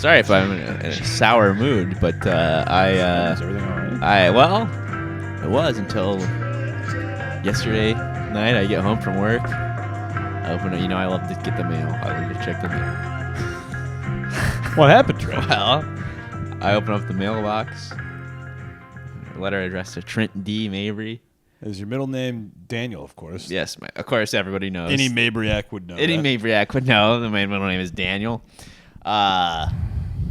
Sorry if I'm in a sour mood, but Is everything all right? It was until yesterday night. I get home from work. I open it. I love to get the mail. I love to check the mail. What happened, Trent? Well, I open up the mailbox. A letter addressed to Trent D. Mabry. Is your middle name Daniel, of course? Yes, of course, everybody knows. Any Mabryak would know Any that. Mabryak would know. My middle name is Daniel.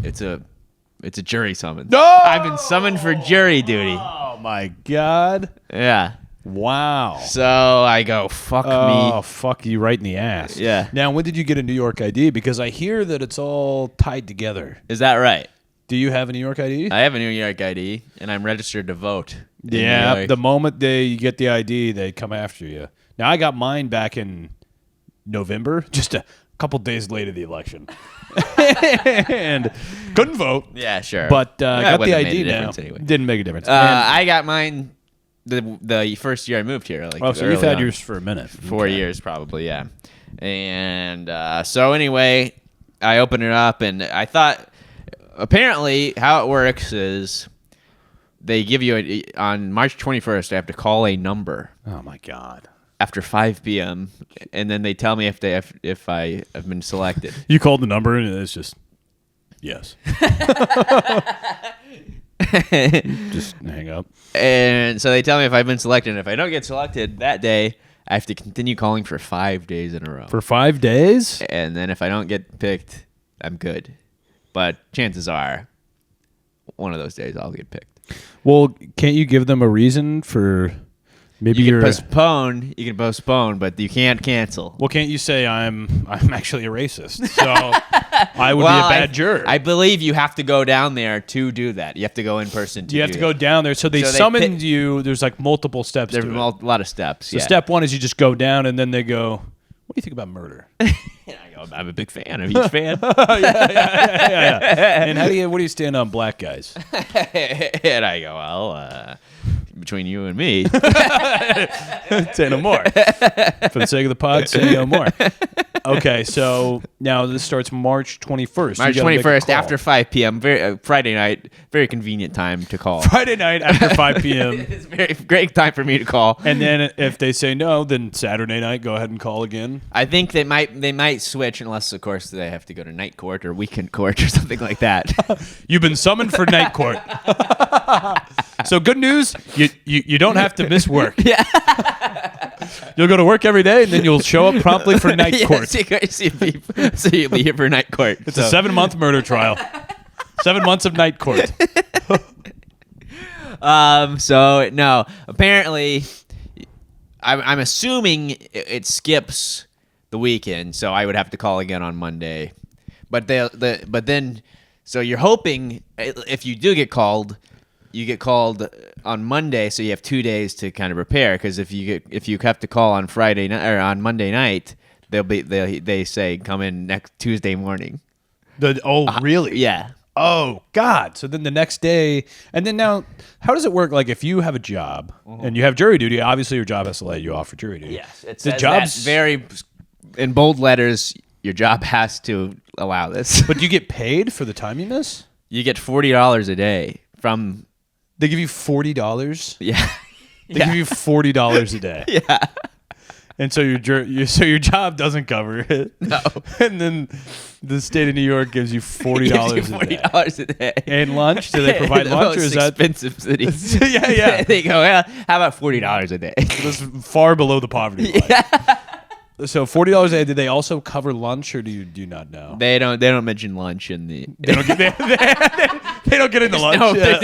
It's a jury summons. No! I've been summoned for jury duty. Oh, my God. Yeah. Wow. So I go, fuck me. Oh, fuck you right in the ass. Yeah. Now, when did you get a New York ID? Because I hear that it's all tied together. Is that right? Do you have a New York ID? I have a New York ID, and I'm registered to vote. in New Yeah, York. the moment you get the ID, they come after you. Now, I got mine back in November, just a couple days late of the election. And couldn't vote. Yeah, sure. But I got the wouldn't have made ID a now. difference anyway. Didn't make a difference. I got mine the first year I moved here. Oh, so you've had yours for a minute. 4 years probably, yeah. And so anyway, I opened it up, and I thought apparently how it works is they give you on March 21st. I have to call a number Oh, my God. after 5 p.m. and then they tell me if I have been selected. You called the number, and it's just, yes. Just hang up. And so they tell me if I've been selected. And if I don't get selected that day, I have to continue calling for 5 days in a row. For 5 days? And then if I don't get picked, I'm good. But chances are, one of those days I'll get picked. Well, can't you give them a reason for maybe You you're... can postpone, but you can't cancel. Well, can't you say I'm actually a racist? So I would be a bad juror. I believe you have to go down there to do that. You have to go in person to You have do to go that. down there. So they So they summoned pick- you. There's like multiple steps There's to it. a lot of steps. So yeah. step one is you just go down, and then they go, what do you think about murder? And I go, I'm a big fan. I'm a huge fan. yeah. And what do you stand on black guys? And I go, well, between you and me. Say no more. For the sake of the pod, say no more. Okay, so now this starts March 21st. March You gotta make a 21st call. after 5 p.m. Friday night. Very convenient time to call. Friday night after 5 p.m. It's a very great time for me to call. And then if they say no, then Saturday night, go ahead and call again. I think they might switch unless, of course, they have to go to night court or weekend court or something like that. You've been summoned for night court. So good news, you don't have to miss work. Yeah. You'll go to work every day, and then you'll show up promptly for night court. So you'll be here for night court. It's a 7-month murder trial. 7 months of night court. So no, apparently, I'm assuming it skips the weekend, so I would have to call again on Monday. But then, so you're hoping if you do get called, you get called on Monday, so you have 2 days to kind of prepare. Because if you have to call on Friday night or on Monday night, they say come in next Tuesday morning. Really? Yeah. Oh, God. So then the next day, and then now, how does it work? Like, if you have a job and you have jury duty, obviously your job has to let you off for jury duty. Yes, it The says job's that very in bold letters. Your job has to allow this. But do you get paid for the time you miss? You get $40 a day from. They give you $40? Yeah. They give you $40 a day. Yeah. And so your job doesn't cover it. No. And then the state of New York gives you $40 Gives you a day. $40 a day. And lunch? Do they provide The lunch, or most is that expensive cities? Yeah. They go, yeah. How about $40 a day? That's far below the poverty line? So $40 a day. Did they also cover lunch, or do you not know? They don't mention lunch in the. They don't get they don't get into lunch. No, they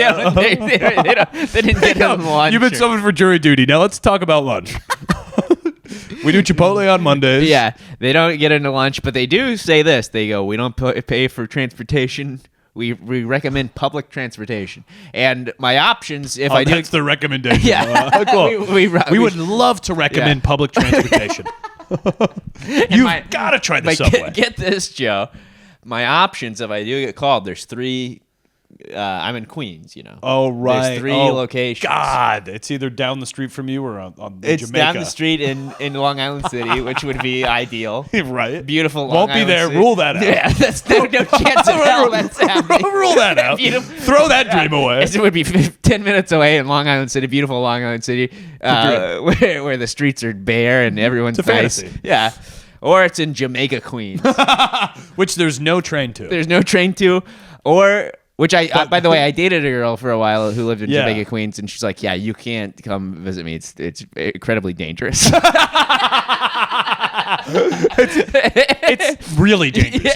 didn't get into lunch. You've been summoned for jury duty. Now let's talk about lunch. We do Chipotle on Mondays. Yeah, they don't get into lunch, but they do say this. They go, we don't pay for transportation. We recommend public transportation. And my options, if I do, that's the recommendation. Yeah. Cool. we would love to recommend Yeah. public transportation. You've got to try the but subway. get this, Joe. My options, if I do get called, there's three I'm in Queens. Oh, right. There's 3 Oh, locations. God, it's either down the street from you or on It's Jamaica. down the street in Long Island City, which would be ideal. Right. Beautiful. Long Won't be Island there. City. Rule that out. Yeah, that's no chance in hell that's happening. Rule that out. Throw that dream away. It would be 10 minutes away in Long Island City, beautiful Long Island City, where the streets are bare and everyone's It's a nice. fantasy. Yeah. Or it's in Jamaica, Queens. Which there's no train to. There's no train to. Or, which by the way, I dated a girl for a while who lived in Yeah. Jamaica, Queens, and she's like, yeah, you can't come visit me. It's incredibly dangerous. It's really dangerous.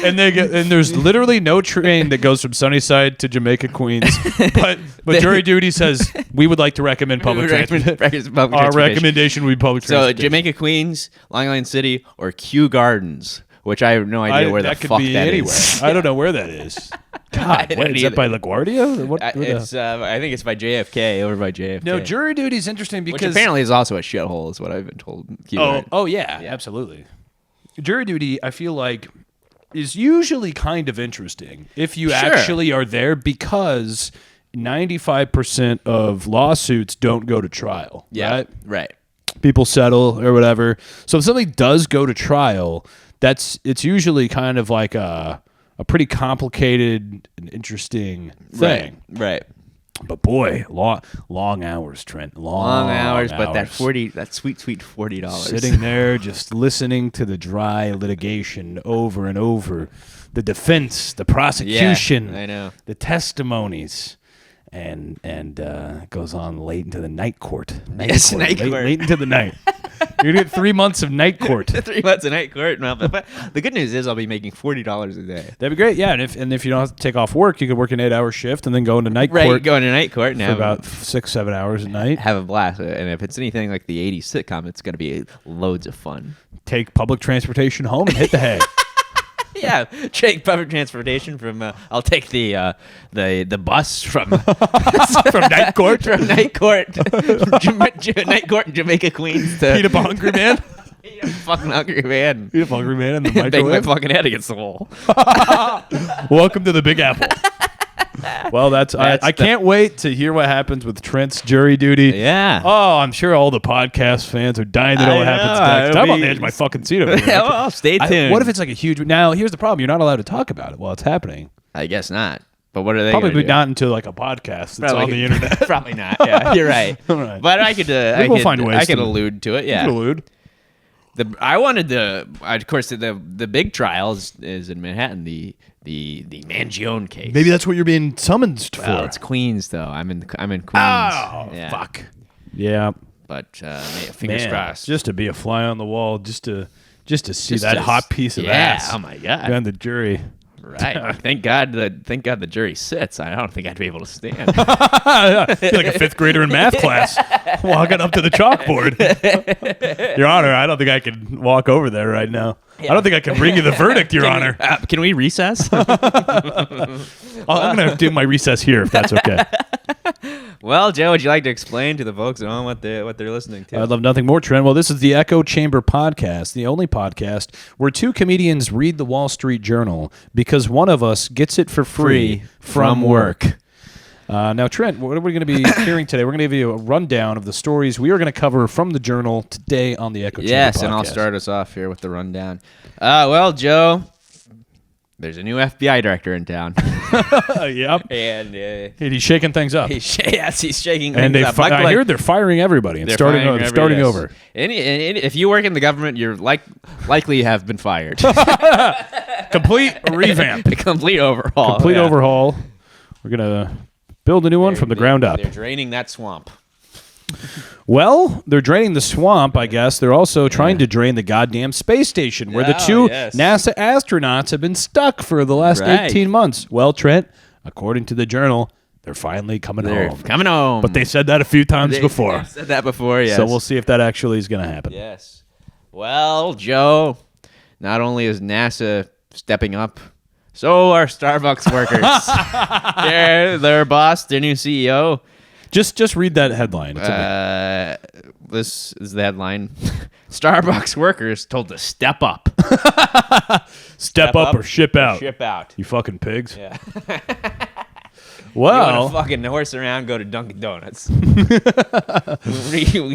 And there's literally no train that goes from Sunnyside to Jamaica, Queens. But jury duty says we would like to recommend public transportation. Our recommendation would be public So transportation. Jamaica, Queens, Long Island City, or Kew Gardens, which I have no idea where the could fuck be that anywhere. is. I don't know where that is. God, don't what, is that either. by LaGuardia? What, It's I think it's by JFK, over by JFK. no, jury duty is interesting which because apparently is also a shithole, is what I've been told. Kew Gardens. yeah, absolutely. Jury duty, I feel like, is usually kind of interesting if you Sure. actually are there because 95% of lawsuits don't go to trial. Yeah, right? People settle or whatever. So if something does go to trial, it's usually kind of like a pretty complicated and interesting thing. Right. But boy, long hours, Trent. Long hours, but that sweet $40. Sitting there just listening to the dry litigation over and over. The defense, the prosecution, Yeah, I know. the testimonies. And it goes on late into the night court. Night Late court. into the night. You're going to get 3 months of night court. 3 months of night court. No, but the good news is I'll be making $40 a day. That'd be great, yeah. And if you don't have to take off work, you could work an 8-hour shift and then go into night Right, court going to night court and for have about 6-7 hours at night. have a blast. And if it's anything like the 80s sitcom, it's going to be loads of fun. Take public transportation home and hit the hay. Yeah, take public transportation from. I'll take the bus from From night court. from night court, night court in Jamaica, Queens to Eat up a hungry man. Eat a fucking hungry man. Eat up a hungry man in the Bang my microwave. fucking head against the wall. Welcome to the Big Apple. Well, I can't wait to hear what happens with Trent's jury duty. Yeah. Oh, I'm sure all the podcast fans are dying to know what happens next. it'll I'm on be- the edge of my fucking seat over here. Well, stay tuned. What if it's like a huge... Now, here's the problem. You're not allowed to talk about it while it's happening. I guess not. But what are they? Probably gonna do? not until like a podcast that's on the internet. Probably not. Yeah, you're right. All right. But I could. We'll find ways I could to- allude to it. Yeah. Allude. I wanted of course, the big trial is in Manhattan. The Mangione case. Maybe that's what you're being summoned for. Well, it's Queens though. I'm in Queens. Oh, Yeah. fuck. Yeah. But fingers Man, crossed. just to be a fly on the wall, just to see Just that to- hot piece of ass. Oh my god. On the jury. Right. Thank God the jury sits. I don't think I'd be able to stand. You're like a fifth grader in math class walking up to the chalkboard. Your Honor, I don't think I can walk over there right now. I don't think I can bring you the verdict, Your Honor. Can we recess? I'm going to do my recess here if that's okay. Well, Joe, would you like to explain to the folks at home what they're listening to? I'd love nothing more, Trent. Well, this is the Echo Chamber podcast, the only podcast where 2 comedians read the Wall Street Journal because one of us gets it for free from work. Now, Trent, what are we going to be hearing today? We're going to give you a rundown of the stories we are going to cover from the Journal today on the Echo Chamber podcast. Yes, and I'll start us off here with the rundown. Well, Joe, there's a new FBI director in town. Yep. And He's shaking things up. he's shaking And things up. I hear they're firing everybody and They're starting firing over. Any, if you work in the government, you're likely have been fired. Complete revamp. A complete overhaul. Complete yeah. overhaul. We're going to build a new one from the ground up. They're draining that swamp. Well, they're draining the swamp, I guess. They're also trying to drain the goddamn space station where the Oh, 2 yes. NASA astronauts have been stuck for the last Right. 18 months. Well, Trent, according to the Journal, they're finally coming They're home. coming home. But they said that a few times before. They've said that before, yes. So we'll see if that actually is going to happen. Yes. Well, Joe, not only is NASA stepping up, so are Starbucks workers. their boss, their new CEO. Just read that headline. It's a This is the headline. Starbucks workers told to step up. Step up or ship out. Ship out. You fucking pigs. Yeah. Well, You want to fucking horse around, go to Dunkin' Donuts. we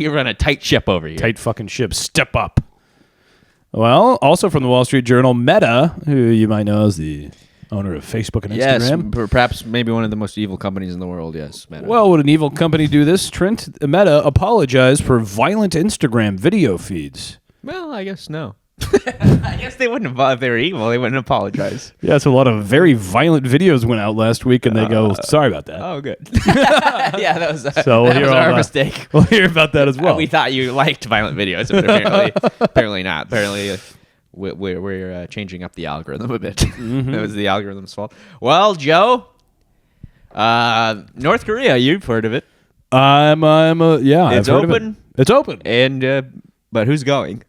run a tight ship over here. tight fucking ship. Step up. Well, also from the Wall Street Journal, Meta, who you might know as the owner of Facebook and Instagram. Yes, perhaps maybe one of the most evil companies in the world. Yes, Meta. Well, would an evil company do this? Trent, Meta apologized for violent Instagram video feeds. Well, I guess no. I guess they wouldn't have, if they were evil, they wouldn't apologize. Yeah, so a lot of very violent videos went out last week, and they go, sorry about that. Oh, good. Yeah, that was, So that was our that. mistake. We'll hear about that as well. We thought you liked violent videos, but apparently not. Apparently, we're changing up the algorithm a bit. That was the algorithm's fault. Well, Joe, North Korea, you've heard of it. Yeah, It's I've heard of open. it. It's open. And but who's going?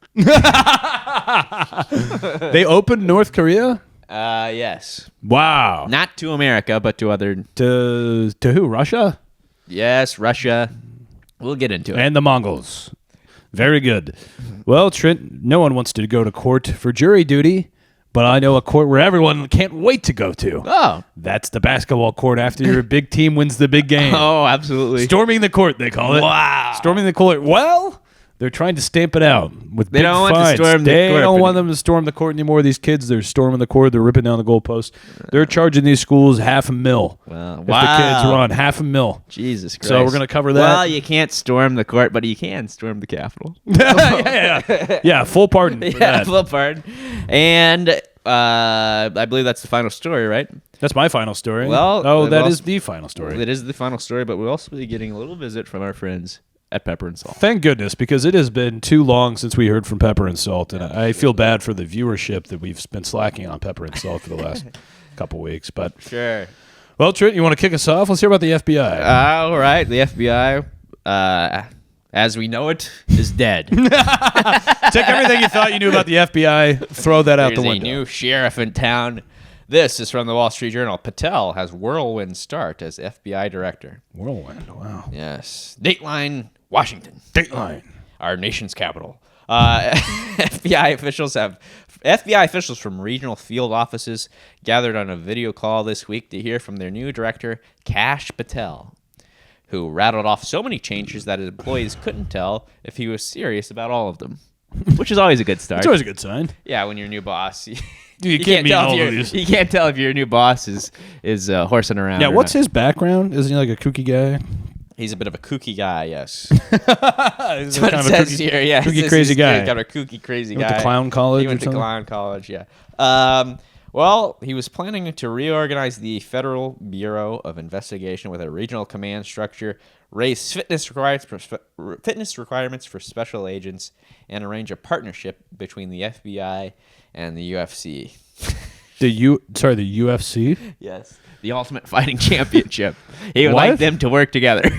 They opened North Korea? Yes. Wow. Not to America, but to other. To who? Russia? Yes, Russia. We'll get into it. And the Mongols. Very good. Well, Trent, no one wants to go to court for jury duty, but I know a court where everyone can't wait to go to. Oh. That's the basketball court after your big team wins the big game. Oh, absolutely. Storming the court, they call it. Wow. Storming the court. Well, they're trying to stamp it out with big don't want to fines. storm the They court, don't but- want them to storm the court anymore. These kids, they're storming the court. They're ripping down the goalposts. They're charging these schools $500,000. Wow. If the kids run $500,000. Jesus Christ. So we're going to cover that. Well, you can't storm the court, but you can storm the Capitol. yeah, full pardon for Yeah, that. full pardon. And I believe that's the final story, right? That's my final story. Well, that well, is the final story. It is the final story, but we'll also be getting a little visit from our friends at Pepper and Salt. Thank goodness, because it has been too long since we heard from Pepper and Salt, and I feel bad for the viewership that we've been slacking on Pepper and Salt for the last couple weeks. But Sure. well, Trent, you want to kick us off? Let's hear about the FBI. All right. The FBI, as we know it, is dead. Take everything you thought you knew about the FBI, throw that out There's the a window. new sheriff in town. This is from the Wall Street Journal. Patel has whirlwind start as FBI director. Whirlwind, wow. Yes. Dateline, Washington. Dateline. Our nation's capital. FBI officials from regional field offices gathered on a video call this week to hear from their new director, Kash Patel, who rattled off so many changes that his employees couldn't tell if he was serious about all of them, which is always a good start. It's always a good sign. Yeah, when you're a new boss, you can't mean tell all if of these. you can't tell if your new boss is horsing around. Yeah, or what's not. his background? Isn't he like a kooky guy? He's a bit of a kooky guy, yes. He's That's what it says here. Yeah, kooky, he's crazy guy. Kind of a kooky, crazy He guy. went to clown college He went or to something? clown college, yeah. Well, he was planning to reorganize the Federal Bureau of Investigation with a regional command structure, raise fitness requirements for special agents, and arrange a partnership between the FBI and the UFC. The UFC? Yes. The Ultimate Fighting Championship. He would What? like them to work together.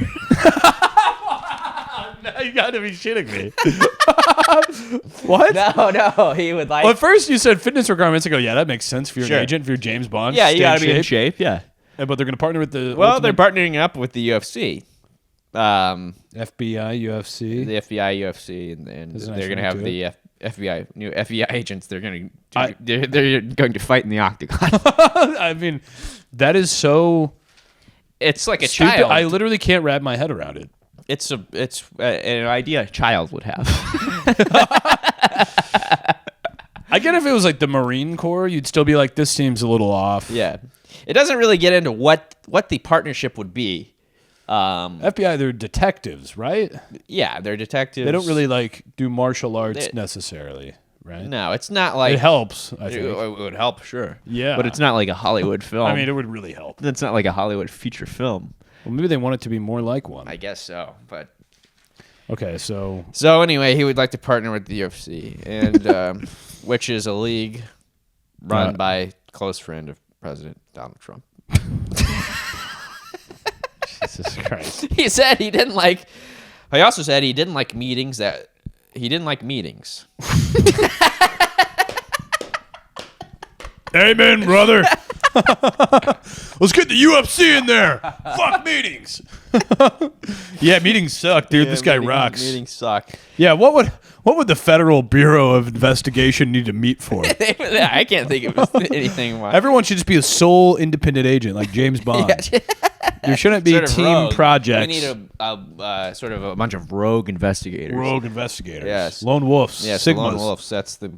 You gotta be shitting me. What? No, he would like... Well, at first you said fitness requirements. I go, yeah, that makes sense if you're Sure. an agent, if you're James Bond. yeah, stay you got to be in shape. shape, yeah. But they're going to partner with the Well, ultimate they're partnering up with the UFC. FBI, UFC. The FBI, UFC, and That's a nice they're going to name have to the FBI, new FBI agents. They're going I- to they're going to fight in the octagon. I mean, that is so It's like a stupid. child. I literally can't wrap my head around it. It's an idea a child would have. I get if it was like the Marine Corps, you'd still be like, this seems a little off. Yeah, it doesn't really get into what the partnership would be. FBI, they're detectives, right? Yeah, they're detectives. They don't really like do martial arts They- necessarily, right? No, it's not like It helps, I It, think. it would help, sure. Yeah. but it's not like a Hollywood film. I mean, it would really help. it's not like a Hollywood feature film. Well, maybe they want it to be more like one. I guess so, but. Okay, so So anyway, he would like to partner with the UFC, and which is a league run by a close friend of President Donald Trump. Jesus Christ. He said he didn't like. He also said he didn't like meetings. He didn't like meetings. Amen, brother. Let's get the UFC in there. Fuck meetings. Yeah, meetings suck, dude. This guy rocks. Meetings suck. Yeah, what would the Federal Bureau of Investigation need to meet for? I can't think of anything. Everyone should just be a sole independent agent, like James Bond. There shouldn't be Sort of team rogue. projects. We need a sort of a bunch of rogue investigators. Rogue investigators. Yes. Lone wolves. Yes, Sigmas. lone wolves. That's the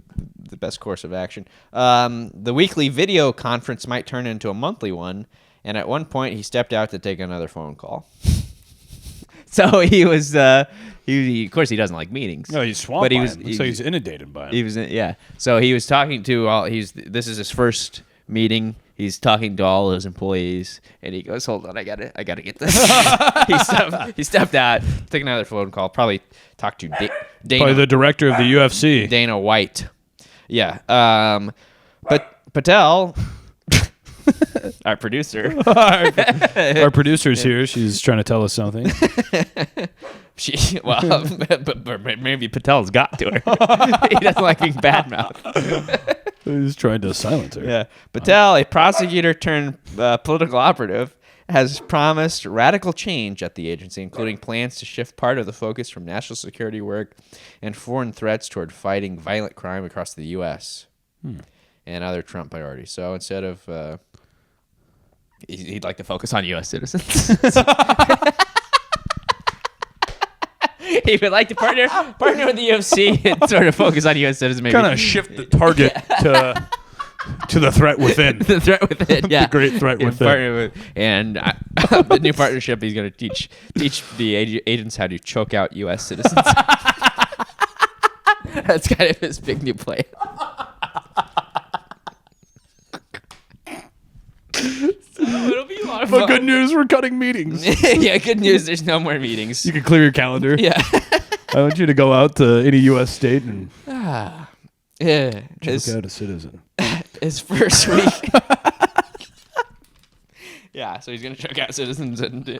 best course of action. The weekly video conference might turn into a monthly one, and at one point he stepped out to take another phone call. So he was. He of course he doesn't like meetings. No, he's swamped. But he by was. him. So he's inundated by him. He was. Yeah. So he was talking to all. This is his first meeting. He's talking to all his employees, and he goes, "Hold on, I gotta get this." he stepped out, took another phone call. Probably talked to Dana. Probably the director of the UFC. Dana White. Yeah. But Patel, our producer. Our producer's here. She's trying to tell us something. But maybe Patel's got to her. He doesn't like being badmouthed. He's trying to silence her. Yeah. Patel, a prosecutor turned political operative, has promised radical change at the agency, including plans to shift part of the focus from national security work and foreign threats toward fighting violent crime across the U.S. And other Trump priorities. So instead of... he'd like to focus on U.S. citizens. He would like to partner with the UFC and sort of focus on U.S. citizens. Maybe Kind of shift the target to the threat within. The threat within, yeah. The great threat And within. partner with, and the new partnership, he's going to teach the agents how to choke out U.S. citizens. That's kind of his big new plan. It'll be a lot of But fun. good news, we're cutting meetings. Yeah, good news. There's no more meetings. You can clear your calendar. Yeah. I want you to go out to any U.S. state and Yeah. choke out a citizen. His first week. Yeah, so he's gonna choke out citizens and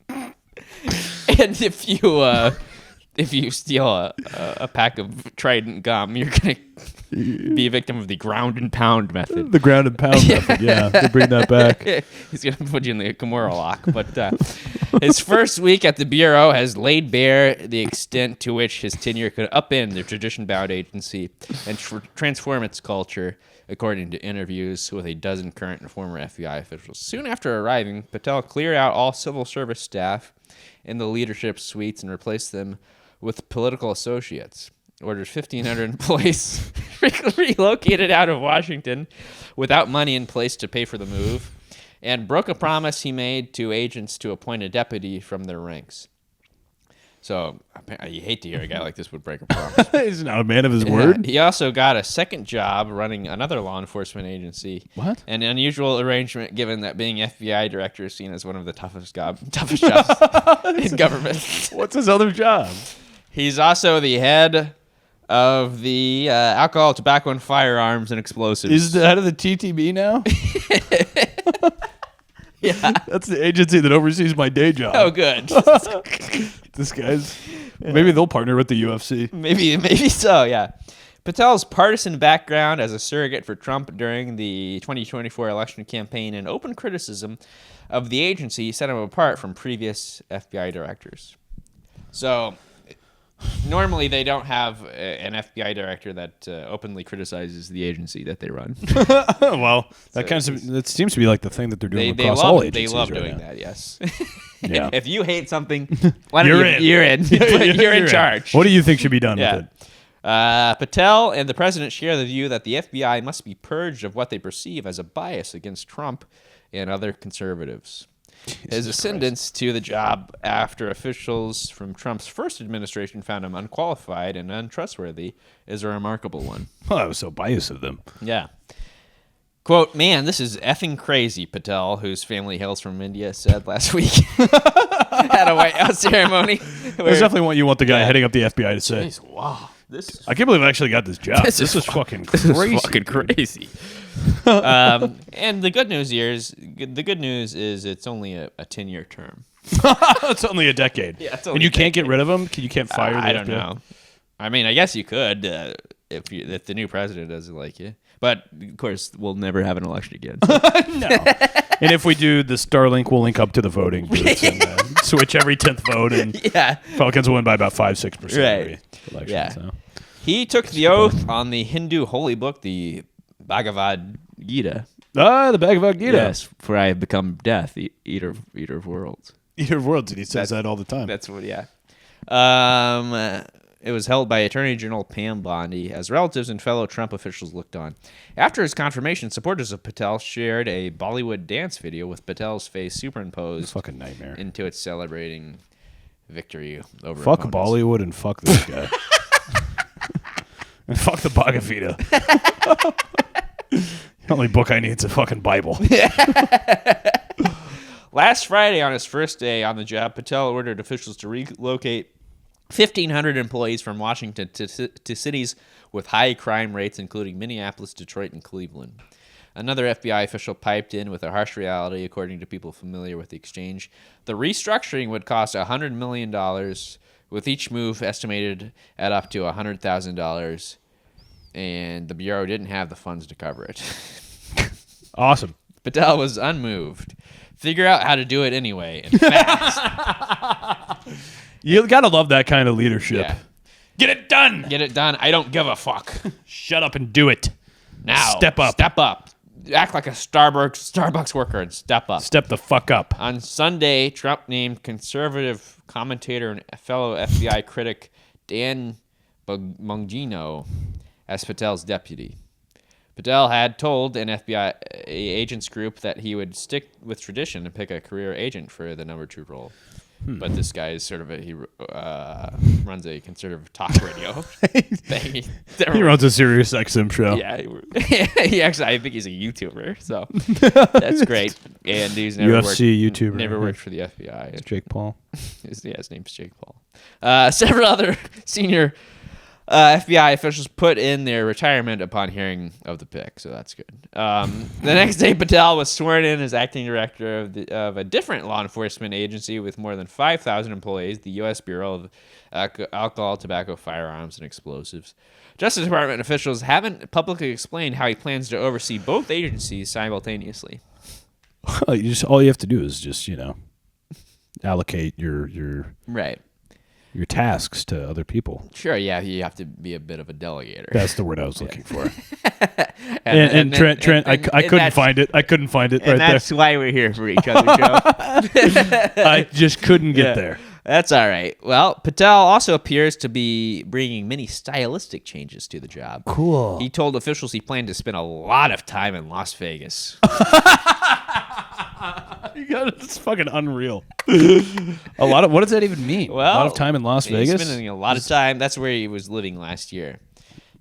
and if you steal a pack of Trident gum, you're gonna be a victim of the ground and pound method. The ground and pound method, yeah. They bring that back. He's going to put you in the Kimura lock. But his first week at the Bureau has laid bare the extent to which his tenure could upend the tradition-bound agency and transform its culture, according to interviews with a dozen current and former FBI officials. Soon after arriving, Patel cleared out all civil service staff in the leadership suites and replaced them with political associates. Ordered 1,500 employees relocated out of Washington without money in place to pay for the move, and broke a promise he made to agents to appoint a deputy from their ranks. So you hate to hear a guy like this would break a promise. He's not a man of his word. He also got a second job running another law enforcement agency. What? An unusual arrangement, given that being FBI director is seen as one of the toughest jobs in government. What's his other job? He's also the head of the alcohol, tobacco, and firearms and explosives. He's the head of the TTB now? Yeah. That's the agency that oversees my day job. Oh, good. This guy's... Maybe they'll partner with the UFC. Maybe so, yeah. Patel's partisan background as a surrogate for Trump during the 2024 election campaign and open criticism of the agency set him apart from previous FBI directors. So... normally, they don't have an FBI director that openly criticizes the agency that they run. Well, that seems to be like the thing that they're doing across all agencies. They love right doing now. that, yes. Yeah. If you hate something, why don't You're you're in. in. You're in charge. What do you think should be done Yeah. with it? Patel and the president share the view that the FBI must be purged of what they perceive as a bias against Trump and other conservatives. His ascendance to the job after officials from Trump's first administration found him unqualified and untrustworthy is a remarkable one. Oh, I was so biased of them. Yeah. Quote, "Man, this is effing crazy," Patel, whose family hails from India, said last week at a White House ceremony. That's definitely what you want the guy heading up the FBI to say. Wow. This I can't believe I actually got this job. This is fucking crazy. This is fucking crazy. And the good news is it's only a 10-year term. It's only a decade. Yeah, it's and only you a can't get rid of him? You can't fire the I don't FBI? know. I mean, I guess you could if the new president doesn't like you. But, of course, we'll never have an election again. So. No. And if we do, the Starlink will link up to the voting booths and switch every 10th vote, and Falcons will win by about 5-6% every election. Yeah. So. He took the oath on the Hindu holy book, the Bhagavad Gita. The Bhagavad Gita. Yes, for I have become death, eater of worlds. Eater of worlds, and he says that all the time. That's what, it was held by Attorney General Pam Bondi as relatives and fellow Trump officials looked on. After his confirmation, supporters of Patel shared a Bollywood dance video with Patel's face superimposed Fucking nightmare. into it, celebrating victory over Fuck opponents. Bollywood and fuck this guy. And fuck the Bhagavad Gita. The only book I need is a fucking Bible. Last Friday, on his first day on the job, Patel ordered officials to relocate 1,500 employees from Washington to cities with high crime rates, including Minneapolis, Detroit, and Cleveland. Another FBI official piped in with a harsh reality, according to people familiar with the exchange. The restructuring would cost $100 million, with each move estimated at up to $100,000, and the Bureau didn't have the funds to cover it. Awesome. Patel was unmoved. Figure out how to do it anyway, and fast. You gotta love that kind of leadership. Yeah. Get it done. Get it done. I don't give a fuck. Shut up and do it. Now. Step up. Step up. Act like a Starbucks worker and step up. Step the fuck up. On Sunday, Trump named conservative commentator and fellow FBI critic Dan Bongino as Patel's deputy. Patel had told an FBI agents group that he would stick with tradition and pick a career agent for the number 2 role. But this guy is sort of he runs a conservative talk radio thing. He runs a Sirius XM show. Yeah, he actually, I think he's a YouTuber, so that's great. And he's never UFC worked, YouTuber. never worked for the FBI. It's Jake Paul. His name's Jake Paul. Several other senior FBI officials put in their retirement upon hearing of the pick, so that's good. The next day, Patel was sworn in as acting director of a different law enforcement agency with more than 5,000 employees, the U.S. Bureau of Alcohol, Tobacco, Firearms, and Explosives. Justice Department officials haven't publicly explained how he plans to oversee both agencies simultaneously. All you have to do is just, allocate your Right. Your tasks to other people. Sure, yeah, you have to be a bit of a delegator. That's the word I was looking for. and Trent, I couldn't find it. I couldn't find it right there. That's why we're here for each other, Joe. I just couldn't get there. That's all right. Well, Patel also appears to be bringing many stylistic changes to the job. Cool. He told officials he planned to spend a lot of time in Las Vegas. It's fucking unreal. What does that even mean? Well, a lot of time in Las Vegas? He's spending a lot of time. That's where he was living last year.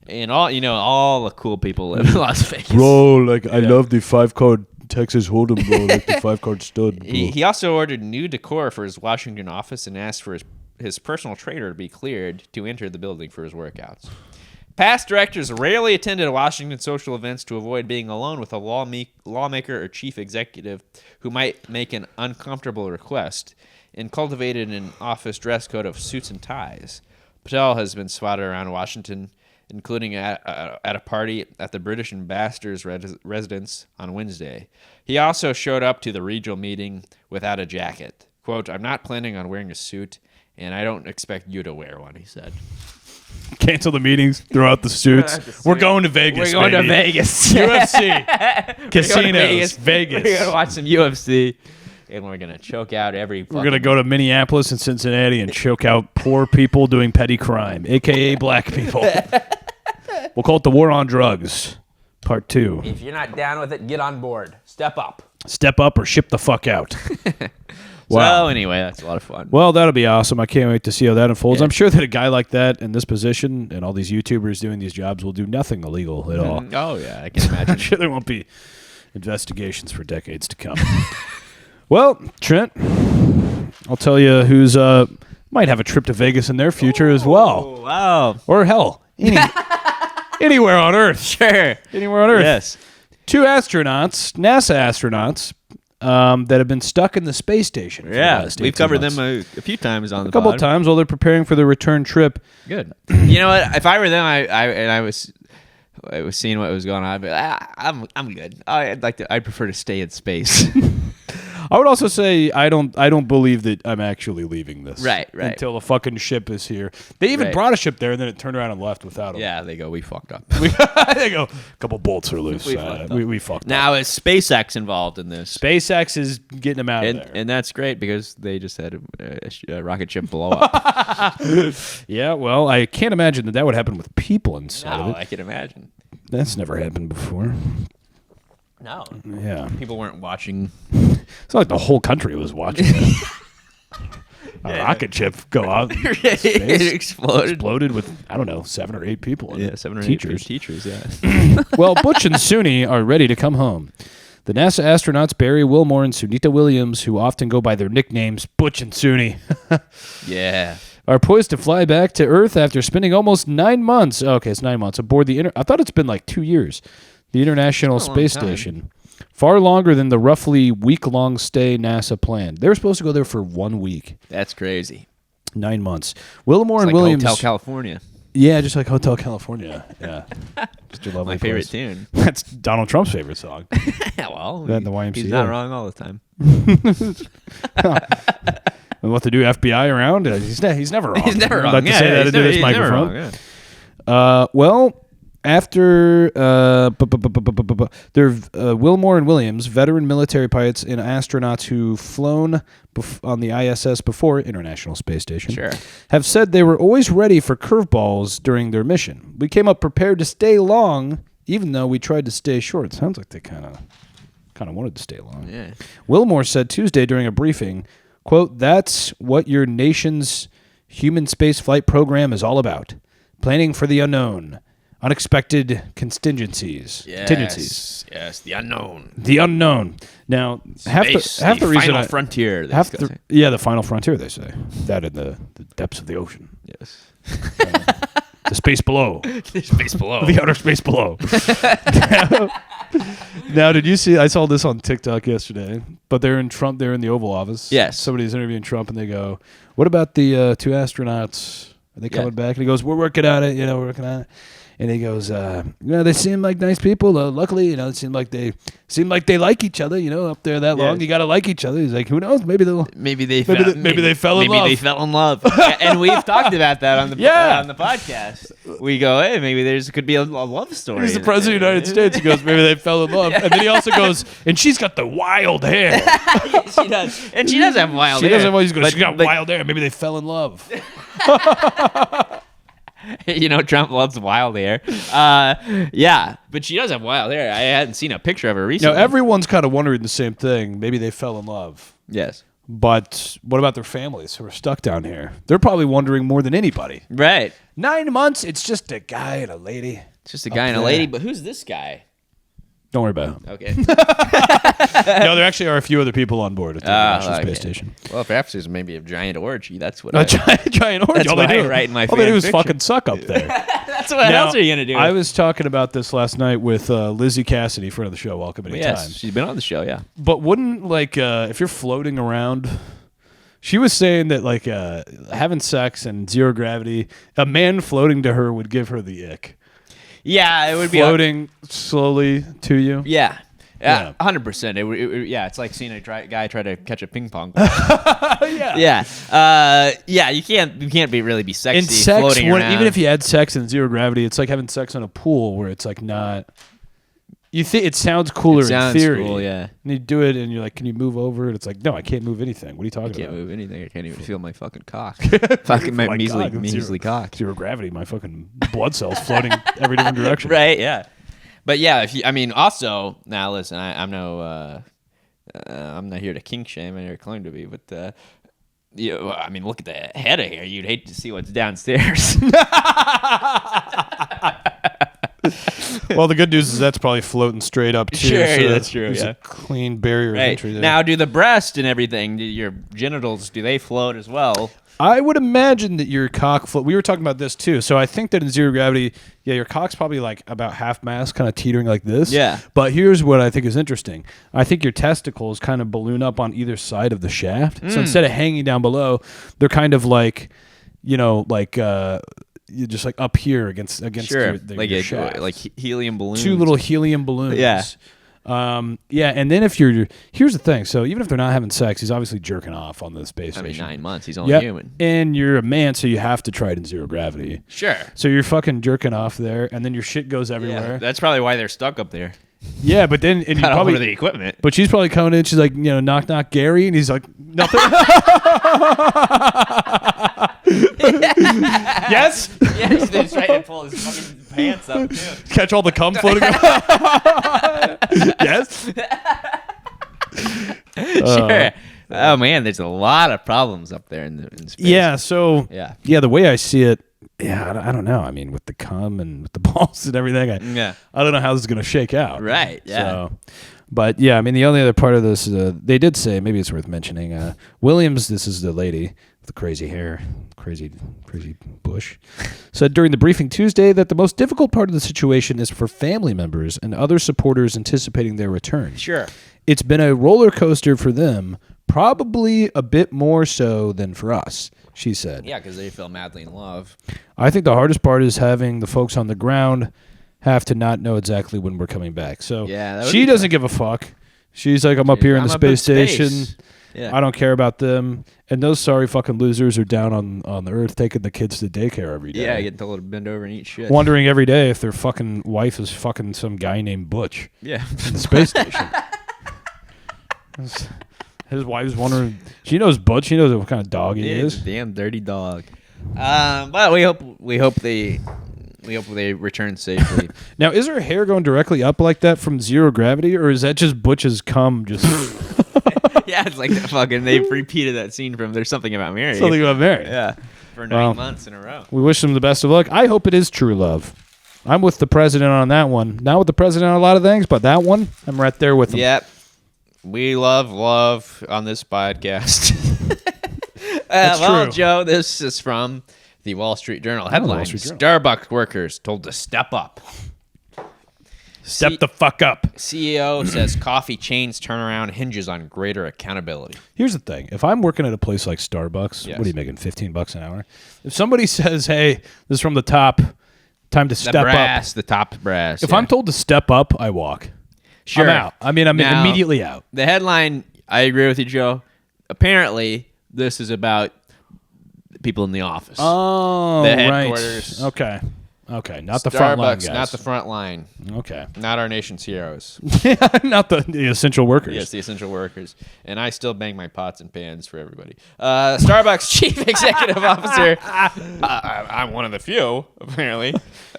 And all the cool people live in Las Vegas. Bro, I love the 5-card Texas Hold'em, bro. Like the 5-card stud, bro. He also ordered new decor for his Washington office and asked for his personal trainer to be cleared to enter the building for his workouts. Past directors rarely attended Washington social events to avoid being alone with a lawmaker or chief executive who might make an uncomfortable request, and cultivated an office dress code of suits and ties. Patel has been spotted around Washington, including at a party at the British ambassador's residence on Wednesday. He also showed up to the regional meeting without a jacket. Quote, "I'm not planning on wearing a suit, and I don't expect you to wear one," he said. Cancel the meetings, throw out the suits. We're going to Vegas, We're going baby. to Vegas. UFC. Casinos. Vegas. We're going to watch some UFC, and we're going to choke out every... We're going to go to Minneapolis and Cincinnati and choke out poor people doing petty crime, a.k.a. black people. We'll call it the War on Drugs, Part 2. If you're not down with it, get on board. Step up. Step up or ship the fuck out. Wow. So anyway, that's a lot of fun. Well, that'll be awesome. I can't wait to see how that unfolds. Yeah. I'm sure that a guy like that in this position and all these YouTubers doing these jobs will do nothing illegal at all. Oh, yeah, I can imagine. I'm sure there won't be investigations for decades to come. Well, Trent, I'll tell you who's might have a trip to Vegas in their future as well. Wow. Or hell, anywhere on Earth. Sure. Anywhere on Earth. Yes. 2 astronauts, NASA astronauts, that have been stuck in the space station. Yeah, we've covered them a few times on the pod. A couple times while they're preparing for their return trip. Good. You know what? If I were them, I was I was seeing what was going on, but I'm good. I'd prefer to stay in space. I would also say I don't believe that I'm actually leaving this. Right. Until the fucking ship is here. They even brought a ship there, and then it turned around and left without them. Yeah, they go, we fucked up. They go, a couple bolts are loose. We fucked up. Now is SpaceX involved in this? SpaceX is getting them out of there. And that's great because they just had a rocket ship blow up. Yeah, well, I can't imagine that would happen with people inside of it. I can imagine. That's never happened before. No. Yeah. People weren't watching. It's not like the whole country was watching it. A rocket ship go out. It exploded with, I don't know, 7 or 8 people. Yeah, 7 or 8 teachers, yeah. Well, Butch and Suni are ready to come home. The NASA astronauts Barry Wilmore and Sunita Williams, who often go by their nicknames Butch and Suni, yeah, are poised to fly back to Earth after spending almost 9 months. Okay, it's 9 months aboard the I thought it's been like 2 years. The International Space Station. Far longer than the roughly week-long stay NASA planned. They were supposed to go there for 1 week. That's crazy. 9 months. Wilmore it's and like Williams. Hotel California. Yeah, just like Hotel California. Yeah. Just a lovely My favorite place. tune. That's Donald Trump's favorite song. Well, That and the YMCA. He's not wrong all the time. And what to do, FBI around? He's never wrong. He's never wrong. I'd like to say that into this microphone. Never wrong, Well, after Wilmore and Williams, veteran military pilots and astronauts who've flown on the ISS before, International Space Station, Sure. have said they were always ready for curveballs during their mission. We came up prepared to stay long, even though we tried to stay short. Sounds like they kind of wanted to stay long. Yeah. Wilmore said Tuesday during a briefing, quote, "That's what your nation's human space flight program is all about. Planning for the unknown. Unexpected contingencies." Yes, the unknown. The unknown. Now, Space, half the reason final frontier. The final frontier, they say. That in the depths of the ocean. Yes. The space below. The space below. The outer space below. Now, did you see? I saw this on TikTok yesterday. But they're in the Oval Office. Yes. Somebody's interviewing Trump, and they go, "What about the 2 astronauts? Are they coming back?" And he goes, "We're working on it. We're working on it." And he goes, they seem like nice people. Luckily, it seemed like they like each other. Up there that long, you gotta like each other. He's like, who knows? Maybe they fell in love. Maybe they fell in love. And we've talked about that on the podcast. We go, hey, maybe could be a love story. He's the president of the United States. He goes, maybe they fell in love. And then he also goes, and she's got the wild hair. She does, and she does have wild hair. She does have. He's going, she's got wild hair. Maybe they fell in love. Trump loves wild hair. Yeah, but she does have wild hair. I hadn't seen a picture of her recently. Everyone's kind of wondering the same thing. Maybe they fell in love. Yes. But what about their families who are stuck down here? They're probably wondering more than anybody. Right. 9 months, it's just a guy and a lady. It's just a guy and a lady, but who's this guy? Don't worry about him. Okay. No, there actually are a few other people on board at the International Space Station. Well, perhaps there's maybe a giant orgy. That's what. Giant orgy. That's all they do. Write in my all they do is fiction. fucking suck up there. That's what else are you gonna do? I was talking about this last night with Lizzie Cassidy, friend of the show. Welcome anytime. Yes, she's been on the show. Yeah. But wouldn't if you're floating around? She was saying that having sex and zero gravity, a man floating to her would give her the ick. Yeah, it would be floating slowly to you. Yeah. 100%. Yeah, it's like seeing a guy try to catch a ping pong. Yeah. Yeah. You can't really be sexy in sex, floating around. Even if you had sex in zero gravity, it's like having sex in a pool where it's like not. You think it sounds cooler in theory. Cool, yeah. And you do it, and you're like, "Can you move over?" And it's like, "No, I can't move anything." What are you talking about? I can't move anything. I can't even feel my fucking cock. Fucking my measly cock. Zero gravity. My fucking blood cells floating every different direction. Right. Yeah. But yeah, also now listen, I'm not here to kink shame. I never claim to be, but look at the head of hair. You'd hate to see what's downstairs. Well, the good news is that's probably floating straight up too. Sure, so that's true. There's a clean barrier of entry there. Now, do the breast and everything, your genitals, do they float as well? I would imagine that your cock float. We were talking about this too. So I think that in zero gravity, your cock's probably like about half mast, kind of teetering like this. Yeah. But here's what I think is interesting. I think your testicles kind of balloon up on either side of the shaft. So instead of hanging down below, they're kind of like, you just like up here against Sure, your shaft. like helium balloons. 2 little helium balloons. Yeah. And then here's the thing. So even if they're not having sex, he's obviously jerking off on the space station. 9 months. He's only human. And you're a man, so you have to try it in 0 gravity. Sure. So you're fucking jerking off there, and then your shit goes Yeah, everywhere. that's probably why they're stuck up there. Yeah, but then and you Got all probably over the equipment. But she's probably coming in. She's like, knock, knock, Gary, and he's like, nothing. Yes. Yeah, he's trying to pull his fucking pants up too. Catch all the cum floating. Yes. Sure. Oh man, there's a lot of problems up there in space. Yeah. So yeah. The way I see it, I don't know. I mean, with the cum and with the balls and everything, I don't know how this is going to shake out. Right. Yeah. So, but yeah, I mean, the only other part of this, they did say, maybe it's worth mentioning. Williams, this is the lady with the crazy hair, crazy bush, said during the briefing Tuesday that the most difficult part of the situation is for family members and other supporters anticipating their return. Sure. It's been a roller coaster for them, probably a bit more so than for us, she said. Yeah, because they feel madly in love. I think the hardest part is having the folks on the ground have to not know exactly when we're coming back. So she doesn't give a fuck. She's like, I'm up here in the space station. Yeah. I don't care about them. And those sorry fucking losers are down on the earth taking the kids to daycare every day. Yeah, getting told to bend over and eat shit. Wondering every day if their fucking wife is fucking some guy named Butch. Yeah. In the space station. His wife's wondering. She knows Butch. She knows what kind of dog he is. Damn dirty dog. But we hope they return safely. Now, is her hair going directly up like that from 0 gravity, or is that just Butch's cum just? Yeah, it's like that fucking. They've repeated that scene from There's Something About Mary. Something About Mary. Yeah, for 9 months in a row. We wish them the best of luck. I hope it is true love. I'm with the president on that one. Not with the president on a lot of things, but that one, I'm right there with him. Yep. We love on this podcast. That's well, true. Joe, this is from the Wall Street Journal headline. Starbucks workers told to step up. Step the fuck up. CEO says coffee chains turnaround hinges on greater accountability. Here's the thing. If I'm working at a place like Starbucks, what are you making, $15 an hour? If somebody says, hey, this is from the top, time to step up. The top brass. If I'm told to step up, I walk. Sure. I'm out. I mean, I'm immediately out. The headline, I agree with you, Joe. Apparently, this is about people in the office. Oh, the headquarters. Right. Okay. Not the front line guys. Starbucks, not the front line. Okay. Not our nation's heroes. Not the essential workers. Yes, the essential workers. And I still bang my pots and pans for everybody. Starbucks chief executive officer. I'm one of the few, apparently.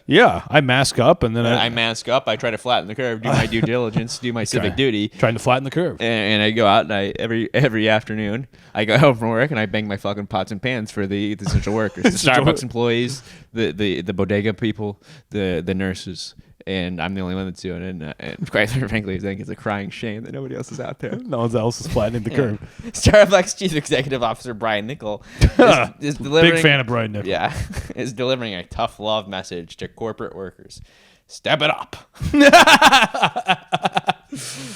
Yeah, I mask up and then I mask up. I try to flatten the curve, do my due diligence, do my civic duty. Trying to flatten the curve. And I go out and every afternoon I go home from work and I bang my fucking pots and pans for the essential workers, the Starbucks employees, the bodega people, the nurses, and I'm the only one that's doing it. And quite frankly, I think it's a crying shame that nobody else is out there. No one else is flattening the curve. Starbucks Chief Executive Officer Brian Niccol is delivering. Big fan of Brian Niccol. Yeah, is delivering a tough love message to corporate workers. Step it up.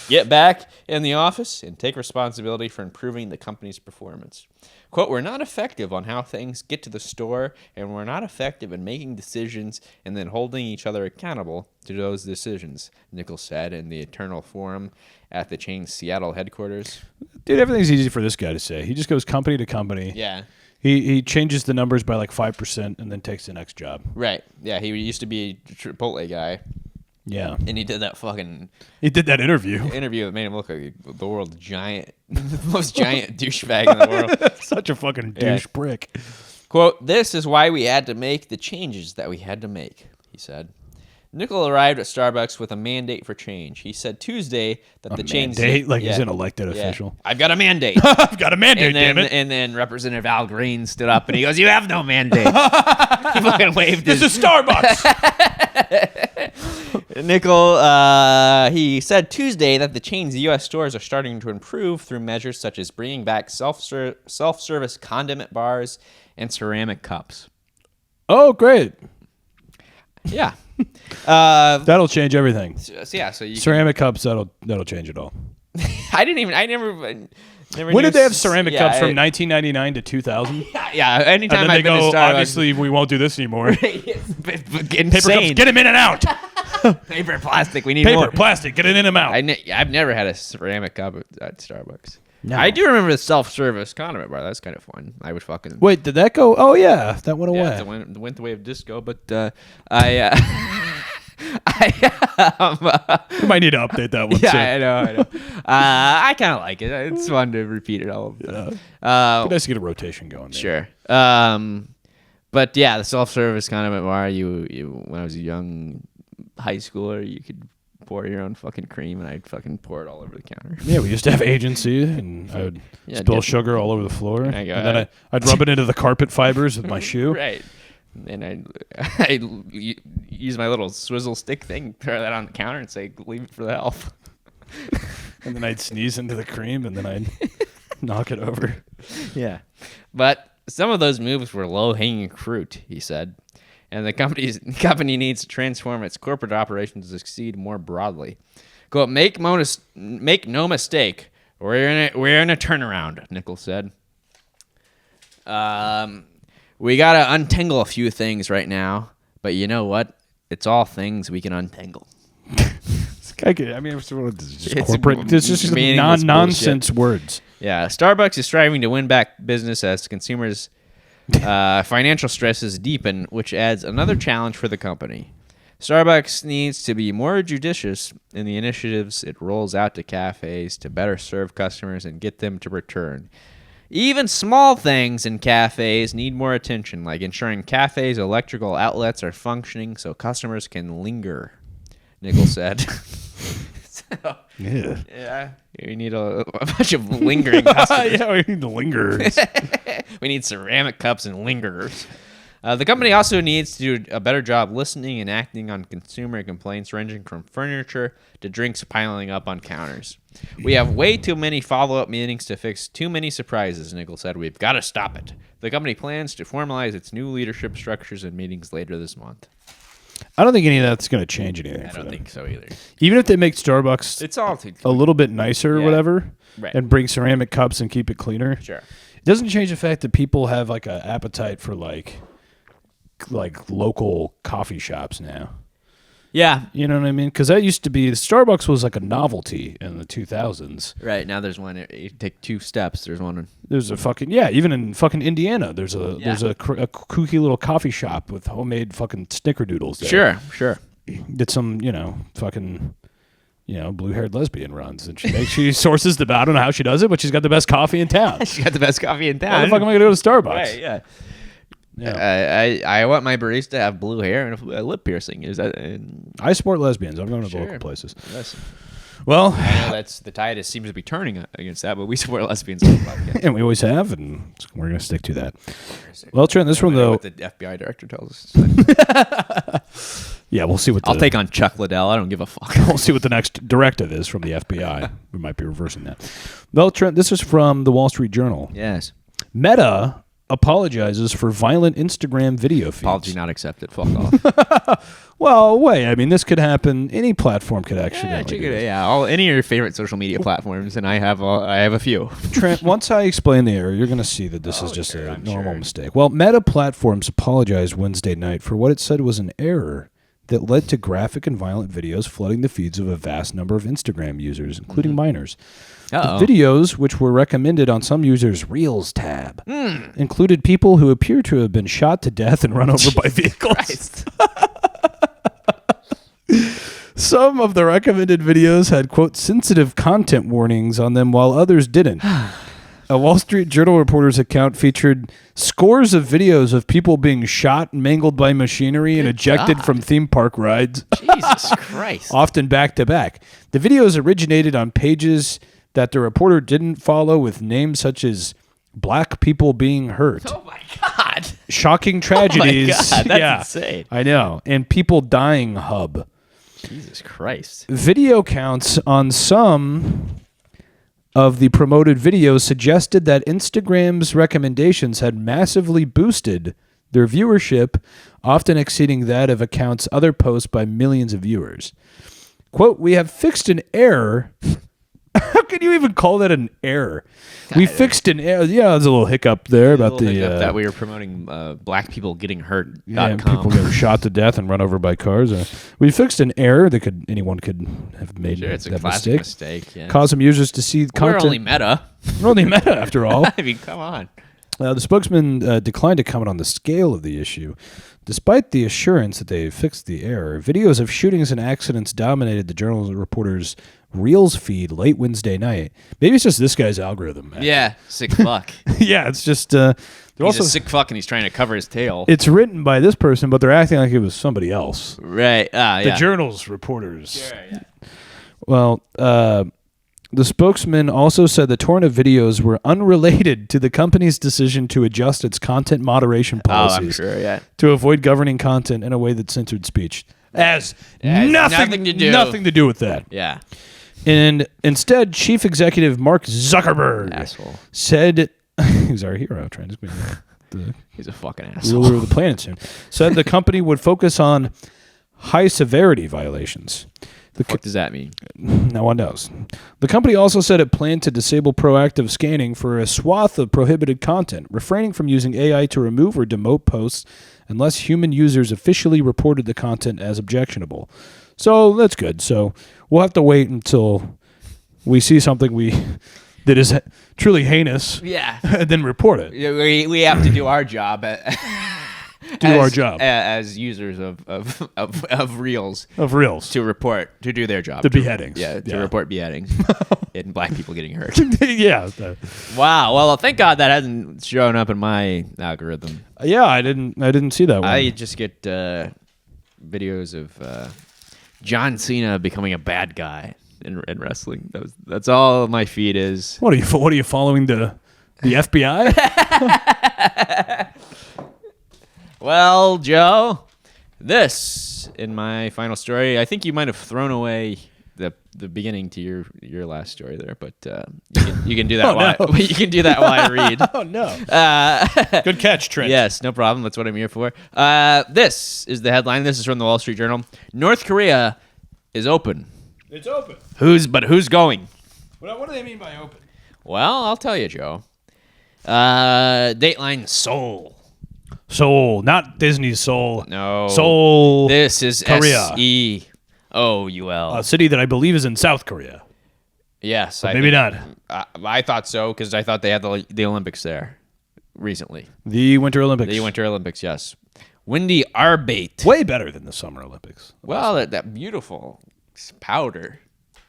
Get back in the office and take responsibility for improving the company's performance. Quote, we're not effective on how things get to the store, and we're not effective in making decisions and then holding each other accountable to those decisions, Niccol said in the Eternal Forum at the chain's Seattle headquarters. Dude, everything's easy for this guy to say. He just goes company to company. Yeah. He changes the numbers by like 5% and then takes the next job. Right. Yeah, he used to be a Chipotle guy. Yeah. And he did that fucking... He did that interview that made him look like the world's giant, the most giant douchebag in the world. Such a fucking douche prick. Quote, this is why we had to make the changes that we had to make, he said. Niccol arrived at Starbucks with a mandate for change. He said Tuesday that the chain's... Mandate? Like he's an elected official? I've got a mandate. I've got a mandate, damn it. And then Representative Al Green stood up and he goes, you have no mandate. He fucking waved This is Starbucks. Niccol, he said Tuesday that the chain's U.S. stores are starting to improve through measures such as bringing back self-service condiment bars and ceramic cups. Oh, great. Yeah. That'll change everything. So you ceramic cups, that'll change it all. I never When did they have ceramic cups from 1999 to 2000? Yeah, anytime And then I've they been go, to Starbucks, obviously, we won't do this anymore. insane. Paper cups, get them in and out. Paper, plastic. We need Paper, more. plastic, get it in and out. I've never had a ceramic cup at Starbucks. No. I do remember the self-service condiment bar. That's kind of fun. I would fucking Wait, did that go? Oh, yeah, that went away. yeah, it went the way of disco. But I We might need to update that one, yeah, too. I know. I kind of like it. It's fun to repeat it all. Nice to get a rotation going there. Sure. But yeah, the self-service condiment bar. You when I was a young high schooler, you could pour your own fucking cream, and I'd fucking pour it all over the counter. Yeah, we used to have agency, and I would spill sugar all over the floor, and then I'd rub it into the carpet fibers with my shoe. Right. And I'd use my little swizzle stick thing, throw that on the counter, and say, "Leave it for the elf." And then I'd sneeze into the cream, and then I'd knock it over. Yeah. But some of those moves were low-hanging fruit, he said. And the company needs to transform its corporate operations to succeed more broadly. Quote, make no mistake, we're in a turnaround, Nichols said. We got to untangle a few things right now, but you know what? It's all things we can untangle. I mean, it's just corporate. It's just nonsense words. Yeah, Starbucks is striving to win back business as consumers' financial stresses deepen, which adds another challenge for the company. Starbucks needs to be more judicious in the initiatives it rolls out to cafes to better serve customers and get them to return. Even small things in cafes need more attention, like ensuring cafes' electrical outlets are functioning so customers can linger, Nichols said. Yeah, we need a bunch of lingering customers. Yeah, we need the lingerers. We need ceramic cups and lingerers. The company also needs to do a better job listening and acting on consumer complaints ranging from furniture to drinks piling up on counters. We have way too many follow-up meetings to fix too many surprises, Nichols said. We've got to stop it. The company plans to formalize its new leadership structures and meetings later this month. I don't think any of that's going to change anything. I don't think so either. Even if they make Starbucks It's all a little bit nicer or whatever, right, and bring ceramic cups and keep it cleaner, sure. It doesn't change the fact that people have like an appetite for like local coffee shops now. Yeah. You know what I mean? Because that used to be, Starbucks was like a novelty in the 2000s. Right, now there's one, you take two steps, there's one. There's a fucking, even in fucking Indiana, there's a kooky little coffee shop with homemade fucking snickerdoodles there. Sure. That some, fucking, blue-haired lesbian runs. And she sources I don't know how she does it, but she's got the best coffee in town. She got the best coffee in town. How the fuck am I going to go to Starbucks? Right, yeah. I want my barista to have blue hair and a lip piercing. Is that? I support lesbians. I'm going to local places. Listen, well, I know the tide seems to be turning against that, but we support lesbians on the podcast. And we always have, and we're going to stick to that. Well, Trent, this one though, what the FBI director tells us. Yeah, we'll see what. I'll take on Chuck Liddell. I don't give a fuck. We'll see what the next directive is from the FBI. We might be reversing that. Well, Trent, this is from the Wall Street Journal. Yes. Meta apologizes for violent Instagram video feeds. Apology not accepted. Fuck off. Well, wait. I mean, this could happen. Any platform could actually. Any of your favorite social media platforms, and I have a few. Trent, once I explain the error, you're going to see that this is just a normal mistake. Well, Meta Platforms apologized Wednesday night for what it said was an error that led to graphic and violent videos flooding the feeds of a vast number of Instagram users, including minors. The videos, which were recommended on some users' Reels tab, included people who appear to have been shot to death and run over by vehicles. Some of the recommended videos had, quote, sensitive content warnings on them, while others didn't. A Wall Street Journal reporter's account featured scores of videos of people being shot, mangled by machinery, and ejected from theme park rides. Jesus Christ. Often back to back. The videos originated on pages that the reporter didn't follow, with names such as black people being hurt. Oh my God. Shocking tragedies. Oh my God, that's insane. I know. And people dying hub. Jesus Christ. Video counts on some of the promoted videos suggested that Instagram's recommendations had massively boosted their viewership, often exceeding that of accounts' other posts by millions of viewers. Quote, we have fixed an error How can you even call that an error? We fixed an error. Yeah, there's a little hiccup there about that we were promoting black people getting hurt. Yeah, and people get shot to death and run over by cars. We fixed an error that anyone could have made. Sure, it's a that classic mistake. Yeah. Cause some users to see content. We're only Meta. We're only Meta after all. I mean, come on. The spokesman declined to comment on the scale of the issue. Despite the assurance that they fixed the error, videos of shootings and accidents dominated the Journal reporter's Reels feed late Wednesday night. Maybe it's just this guy's algorithm, man. Yeah, sick fuck. Yeah, it's just... he's a sick fuck and he's trying to cover his tail. It's written by this person, but they're acting like it was somebody else. Right. The Journal's reporters. Sure, yeah. Well, the spokesman also said the torrent of videos were unrelated to the company's decision to adjust its content moderation policies to avoid governing content in a way that censored speech. As nothing to do with that. Yeah. And instead, Chief Executive Mark Zuckerberg said, he's our hero, Trent. He's a fucking asshole. Ruler of the planet soon. Said the company would focus on high severity violations. What does that mean? No one knows. The company also said it planned to disable proactive scanning for a swath of prohibited content, refraining from using AI to remove or demote posts unless human users officially reported the content as objectionable. So that's good. So we'll have to wait until we see something that is truly heinous, and then report it. We have to do our job. As users of Reels. To do their job. The beheadings. To report beheadings and black people getting hurt. Yeah. Wow. Well, thank God that hasn't shown up in my algorithm. Yeah, I didn't see that one. I just get videos of John Cena becoming a bad guy in wrestling. That's all my feed is. What are you following the FBI? Well, Joe, this in my final story. I think you might have thrown away the beginning to your last story there, but you can do that. You can do that while I read. Oh no! Good catch, Trent. Yes, no problem. That's what I'm here for. This is the headline. This is from the Wall Street Journal. North Korea is open. It's open. Who's going? What do they mean by open? Well, I'll tell you, Joe. Dateline Seoul. Seoul, not Disney's Seoul. No. Seoul. This is Korea. Seoul. A city that I believe is in South Korea. Yes. Maybe not. I thought so because I thought they had the Olympics there recently. The Winter Olympics. The Winter Olympics, yes. Windy Arbate. Way better than the Summer Olympics. Well, that beautiful powder.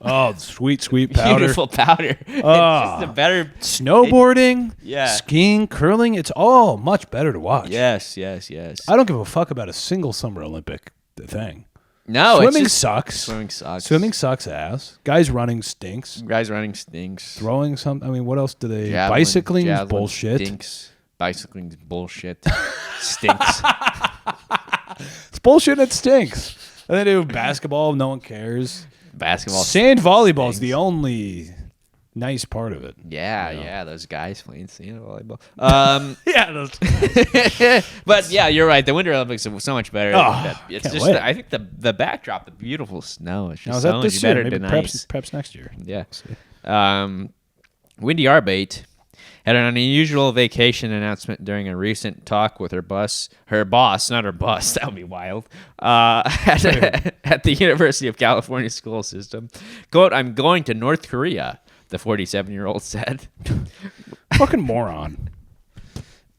Oh, sweet powder. Beautiful powder. It's just a better... Snowboarding, skiing, curling, it's all much better to watch. Yes. I don't give a fuck about a single Summer Olympic thing. No, Swimming sucks. Swimming sucks ass. Guys running stinks. Throwing I mean, what else do they... Bicycling is bullshit. Stinks. Bicycling is bullshit. Stinks. It's bullshit and it stinks. And they do basketball, no one cares. Sand volleyball is the only nice part of it. Yeah, those guys playing sand volleyball. But yeah, you're right. The Winter Olympics are so much better. It's just I think the backdrop, the beautiful snow, is just so much better than ice. Perhaps next year. Yeah. Windy Arbate had an unusual vacation announcement during a recent talk with her boss, not her bus, that would be wild, at the University of California school system. Quote, "I'm going to North Korea," the 47-year-old said. Fucking moron.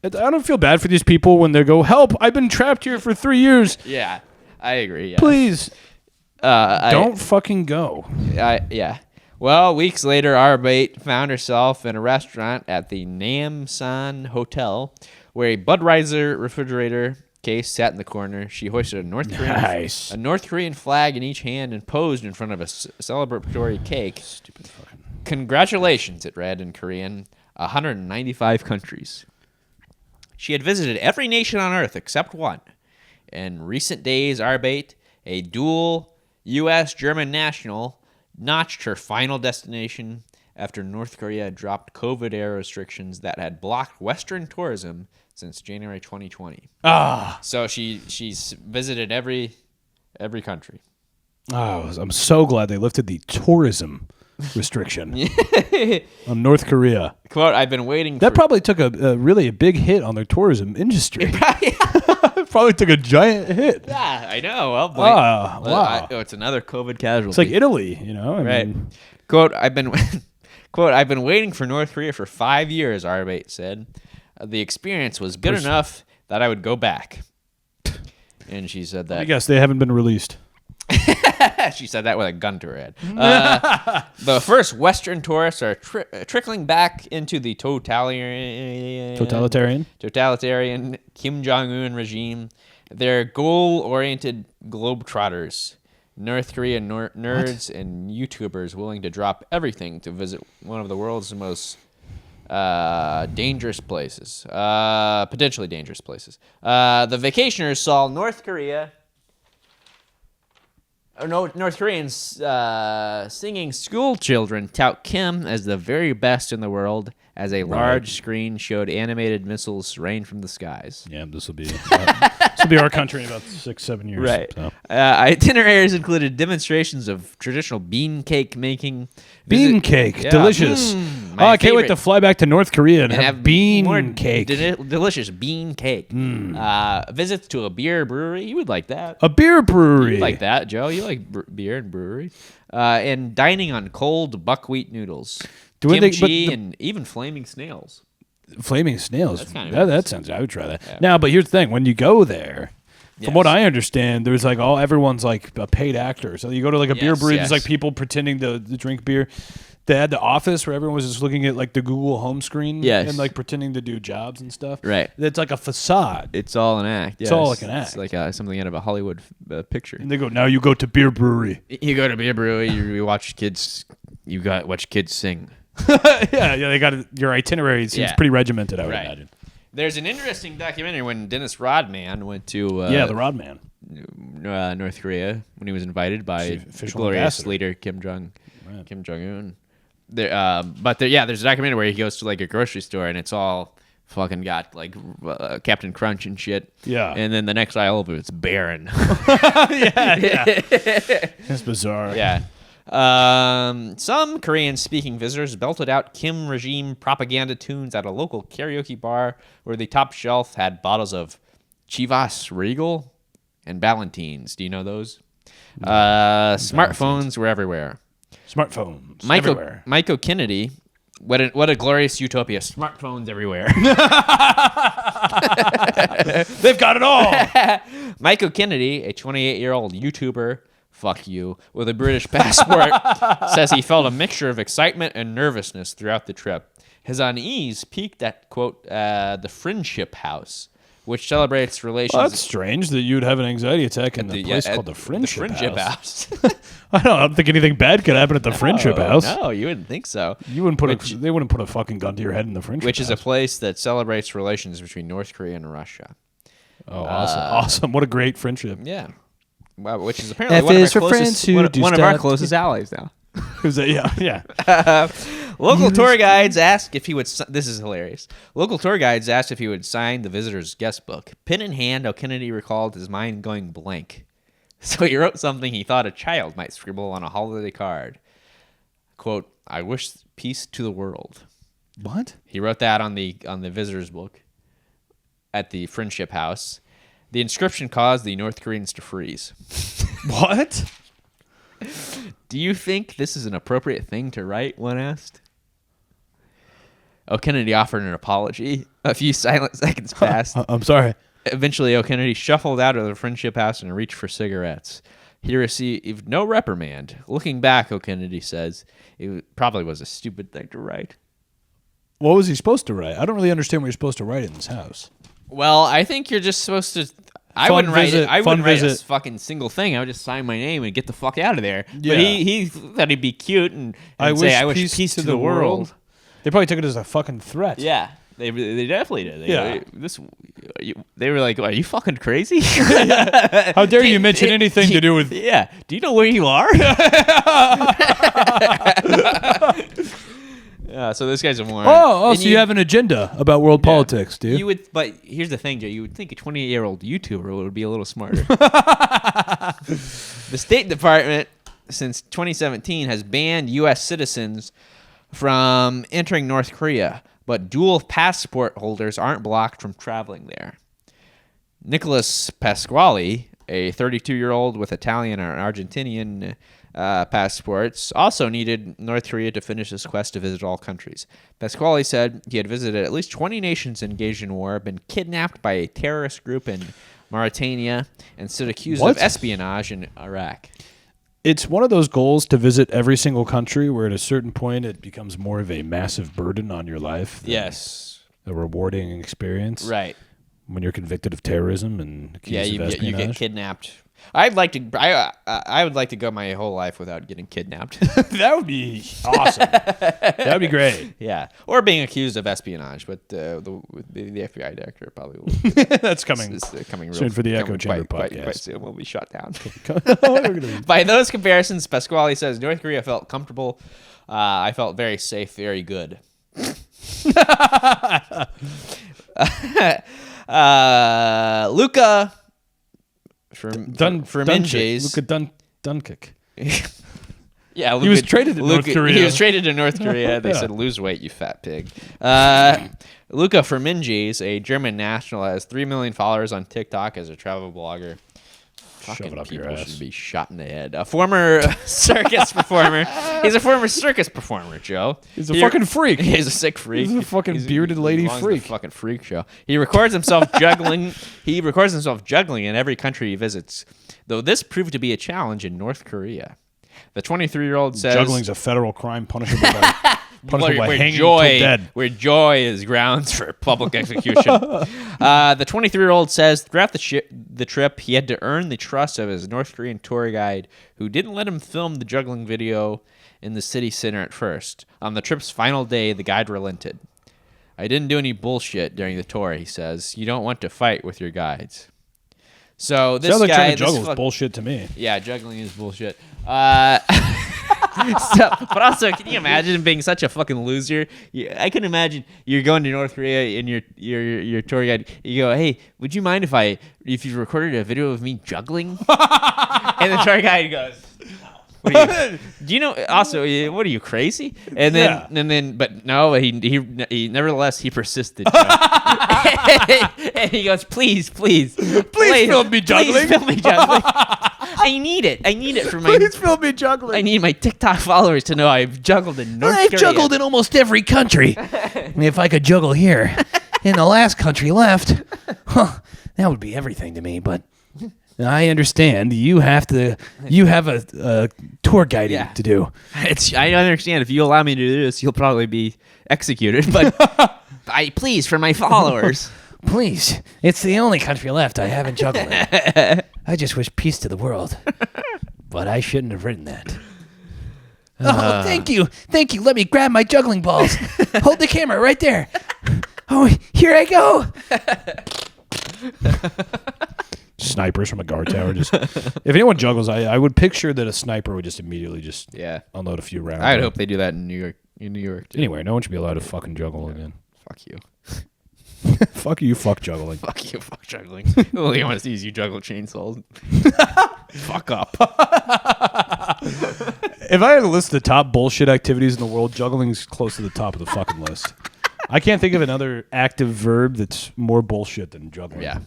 I don't feel bad for these people when they go, "Help, I've been trapped here for 3 years." Yeah, I agree. Yeah. Please. Don't fucking go. Yeah. Well, weeks later, Arbate found herself in a restaurant at the Namsan Hotel, where a Budweiser refrigerator case sat in the corner. She hoisted a North Korean flag in each hand and posed in front of a celebratory cake. Stupid fucking... Congratulations, it read in Korean. 195 countries. She had visited every nation on Earth except one. In recent days, Arbate, a dual U.S.-German national, notched her final destination after North Korea dropped COVID-era restrictions that had blocked Western tourism since January 2020. So she's visited every country. Oh, I'm so glad they lifted the tourism restriction on North Korea. Quote, I've been waiting That probably took a really a big hit on their tourism industry. Probably took a giant hit. Yeah, I know. Well, Wow. it's another COVID casualty. It's like Italy, you know? I mean, Quote, I've been waiting for North Korea for 5 years, Arbate said. The experience was good enough that I would go back. And she said that. I guess they haven't been released. She said that with a gun to her head. The first Western tourists are trickling back into the totalitarian Kim Jong-un regime. They're goal-oriented globetrotters. North Korean nerds and YouTubers willing to drop everything to visit one of the world's most dangerous places, potentially dangerous places. The vacationers saw North Koreans singing school children tout Kim as the very best in the world as a large screen showed animated missiles rain from the skies. Yeah, this will be our country in about 6-7 years. Right. So. Itineraries included demonstrations of traditional bean cake making. Bean cake, delicious. I can't wait to fly back to North Korea and have bean cake. Delicious bean cake. Visits to a beer brewery. You would like that. A beer brewery. You'd like that, Joe. You like beer and breweries. And dining on cold buckwheat noodles. Kimchi and even flaming snails. Flaming snails. That's kind of that sounds. I would try that. Yeah. Now, but here's the thing: when you go there, from what I understand, there's like everyone's like a paid actor. So you go to like a beer brewery. There's like people pretending to drink beer. They had the office where everyone was just looking at like the Google home screen and like pretending to do jobs and stuff. Right. It's like a facade. It's all an act. It's all like an act. It's like something out of a Hollywood picture. And they go, now you go to beer brewery. You go to beer brewery. You watch kids. Watch kids sing. yeah. They got your itinerary seems pretty regimented. I would imagine. There's an interesting documentary when Dennis Rodman went to the Rodman North Korea when he was invited by the glorious leader Kim Jong Un. There's a documentary where he goes to like a grocery store and it's all fucking got like Captain Crunch and shit. Yeah. And then the next aisle over it's barren. yeah. That's bizarre. Yeah. Some Korean-speaking visitors belted out Kim regime propaganda tunes at a local karaoke bar where the top shelf had bottles of Chivas Regal and Ballantines. Do you know those? Smartphones were everywhere. Smartphones everywhere. Michael Kennedy, what a glorious utopia. Smartphones everywhere. They've got it all. Michael Kennedy, a 28-year-old YouTuber, fuck you, with a British passport, says he felt a mixture of excitement and nervousness throughout the trip. His unease peaked at, quote, the Friendship House, which celebrates relations. Well, that's strange that you'd have an anxiety attack in the place called the Friendship House. I don't think anything bad could happen at the Friendship House. No, you wouldn't think so. You wouldn't they wouldn't put a fucking gun to your head in the Friendship House. Which is a place that celebrates relations between North Korea and Russia. Oh, awesome. What a great friendship. Yeah. Wow, which is apparently one of our closest allies now. Who's that? Yeah. Local tour guides asked if he would. This is hilarious. Local tour guides asked if he would sign the visitor's guest book. Pen in hand, O'Kennedy recalled his mind going blank. So he wrote something he thought a child might scribble on a holiday card. Quote, "I wish peace to the world." What? He wrote that on the visitor's book at the Friendship House. The inscription caused the North Koreans to freeze. What? Do you think this is an appropriate thing to write? One asked. O'Kennedy offered an apology. A few silent seconds passed. I'm sorry. Eventually, O'Kennedy shuffled out of the Friendship House and reached for cigarettes. He received no reprimand. Looking back, O'Kennedy says, it probably was a stupid thing to write. What was he supposed to write? I don't really understand what you're supposed to write in this house. Well, I think you're just supposed to... I wouldn't write a fucking single thing. I would just sign my name and get the fuck out of there. Yeah. But he thought he'd be cute and say, I wish peace to the world. They probably took it as a fucking threat. Yeah. They definitely did. They were like, are you fucking crazy? How dare you mention anything to do with... Yeah. Do you know where you are? So this guy's a moron. So you have an agenda about world politics, do you? But here's the thing, Joe. You would think a 28-year-old YouTuber would be a little smarter. The State Department since 2017 has banned U.S. citizens from entering North Korea, but dual passport holders aren't blocked from traveling there. Nicholas Pasquale, a 32-year-old with Italian or Argentinian passports, also needed North Korea to finish his quest to visit all countries. Pasquale said he had visited at least 20 nations engaged in war, been kidnapped by a terrorist group in Mauritania, and stood accused of espionage in Iraq. It's one of those goals to visit every single country where at a certain point it becomes more of a massive burden on your life. Yes. A rewarding experience. Right. When you're convicted of terrorism and accused of espionage. You get kidnapped. I would like to go my whole life without getting kidnapped. That would be awesome. That would be great. Yeah, or being accused of espionage, but the FBI director probably will. That's coming. Coming soon real, for the Echo Chamber quite podcast. soon. We'll be shut down. By those comparisons, Pasquale says North Korea felt comfortable. I felt very safe, very good. Luka Firminges. Luka Dunkirk. Yeah, Luka, he was traded to North Korea. He was traded to North Korea. They said, lose weight, you fat pig. Luka Firminges, a German national, has 3 million followers on TikTok as a travel blogger. Fucking people should be shot in the head. A former circus performer. He's a former circus performer, Joe. He's a fucking freak. He's a sick freak. He's a fucking bearded lady freak. Fucking freak show. He records himself juggling. He records himself juggling in every country he visits, though this proved to be a challenge in North Korea. The 23-year-old says juggling's a federal crime punishable by hanging till dead. Where joy is grounds for public execution. The 23-year-old says throughout the trip, he had to earn the trust of his North Korean tour guide, who didn't let him film the juggling video in the city center at first. On the trip's final day, the guide relented. I didn't do any bullshit during the tour, he says. You don't want to fight with your guides. So this sounds like guy, trying to juggle is bullshit to me. Yeah, juggling is bullshit. But also, can you imagine being such a fucking loser? I can imagine you're going to North Korea and your tour guide. You go, hey, would you mind if you recorded a video of me juggling? And the tour guide goes, do you know? Also, what are you, crazy? And then, but no, he nevertheless he persisted. And he goes, please film me juggling. Please film me juggling. I need it for my. Please film me juggling. I need my TikTok followers to know I've juggled in North Korea. I've juggled in almost every country. If I could juggle here, in the last country left, that would be everything to me. But I understand you have a tour guiding to do. I understand. If you allow me to do this, you'll probably be executed. But please, for my followers. Please, it's the only country left I haven't juggled in. I just wish peace to the world. But I shouldn't have written that. Oh, thank you. Let me grab my juggling balls. Hold the camera right there. Oh, here I go. Snipers from a guard tower. If anyone juggles, I would picture that a sniper would just immediately unload a few rounds. I would hope they do that in New York. Too. Anyway, no one should be allowed to fucking juggle again. Fuck you. Fuck you, fuck juggling. Fuck you, fuck juggling. All you want to see is you juggle chainsaws. Fuck up. If I had to list the top bullshit activities in the world, juggling's close to the top of the fucking list. I can't think of another active verb that's more bullshit than juggling. Yeah.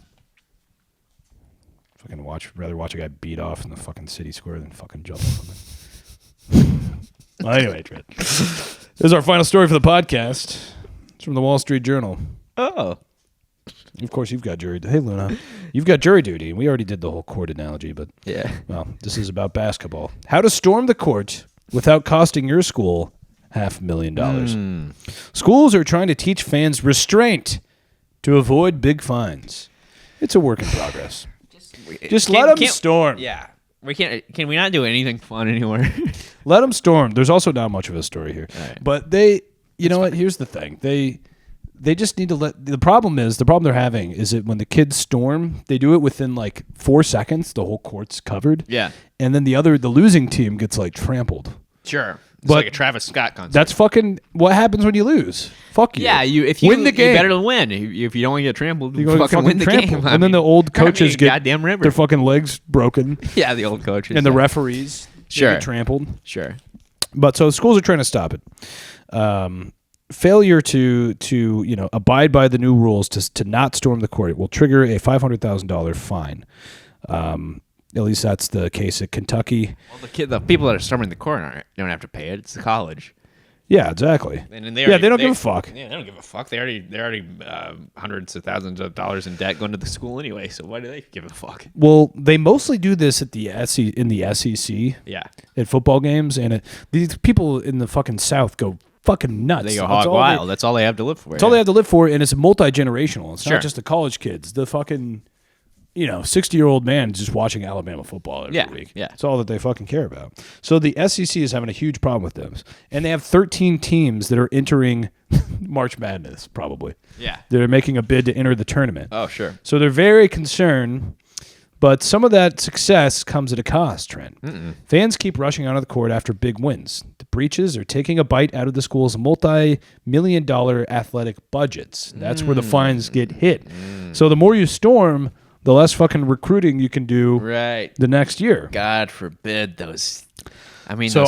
Rather watch a guy beat off in the fucking city square than fucking juggle something. Well, anyway, Trent. This is our final story for the podcast. It's from the Wall Street Journal. Oh. Of course, you've got jury. Hey, Luna, you've got jury duty. We already did the whole court analogy, but well, this is about basketball. How to storm the court without costing your school $500,000. Schools are trying to teach fans restraint to avoid big fines. It's a work in progress. Just let them storm. Yeah. Can we not do anything fun anymore? Let them storm. There's also not much of a story here. Right. But you know what? Here's the thing. They just need to the problem they're having is that when the kids storm, they do it within like 4 seconds. The whole court's covered. Yeah. And then the losing team gets like trampled. Sure. It's like a Travis Scott concert. That's fucking what happens when you lose. Fuck you. Yeah, if you win the game, you better win. If you don't want to get trampled, you fucking win the game. And then the old coaches get goddamn river. Their fucking legs broken. Yeah, the old coaches. And the referees Sure. They get trampled. Sure. But so schools are trying to stop it. Failure to abide by the new rules to not storm the court will trigger a $500,000 fine. At least that's the case at Kentucky. Well, the people that are storming the court don't have to pay it. It's the college. Yeah, exactly. And they don't give a fuck. Yeah, they don't give a fuck. They're already hundreds of thousands of dollars in debt going to the school anyway. So why do they give a fuck? Well, they mostly do this at the in the SEC. Yeah, at football games, and these people in the fucking South go fucking nuts. they go hog wild. That's all they have to live for. That's all they have to live for, and it's multi-generational. It's Sure. not just the college kids. The fucking 60-year-old man is just watching Alabama football every week. Yeah. It's all that they fucking care about. So the SEC is having a huge problem with them. And they have 13 teams that are entering March Madness, probably. Yeah. They're making a bid to enter the tournament. Oh, sure. So they're very concerned, but some of that success comes at a cost, Trent. Fans keep rushing onto the court after big wins. The breaches are taking a bite out of the school's multi-million-dollar athletic budgets. That's where the fines get hit. So the more you storm, the less fucking recruiting you can do the next year. God forbid those. I mean, So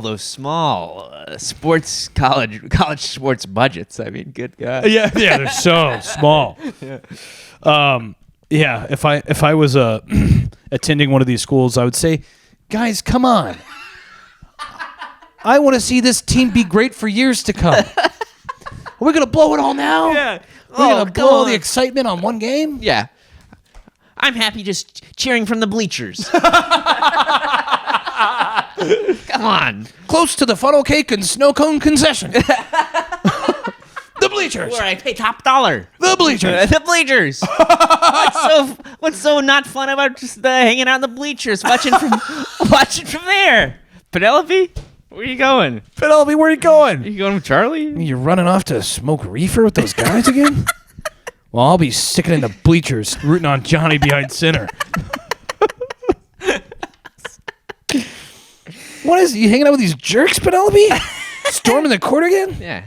those small sports college sports budgets. I mean, good God. Yeah, they're so small. If I was attending one of these schools, I would say, guys, come on. I want to see this team be great for years to come. Are we gonna blow it all now? Yeah. We're gonna blow all the excitement on one game? Yeah. I'm happy just cheering from the bleachers. Come on. Close to the funnel cake and snow cone concession. The bleachers. Where I pay top dollar. The bleachers. The bleachers. What's so not fun about just hanging out in the bleachers, watching from there? Penelope, where are you going? Penelope, where are you going? Are you going with Charlie? You're running off to smoke reefer with those guys again? Well, I'll be sticking in the bleachers, rooting on Johnny behind center. What is you hanging out with these jerks, Penelope? Storming the court again? Yeah.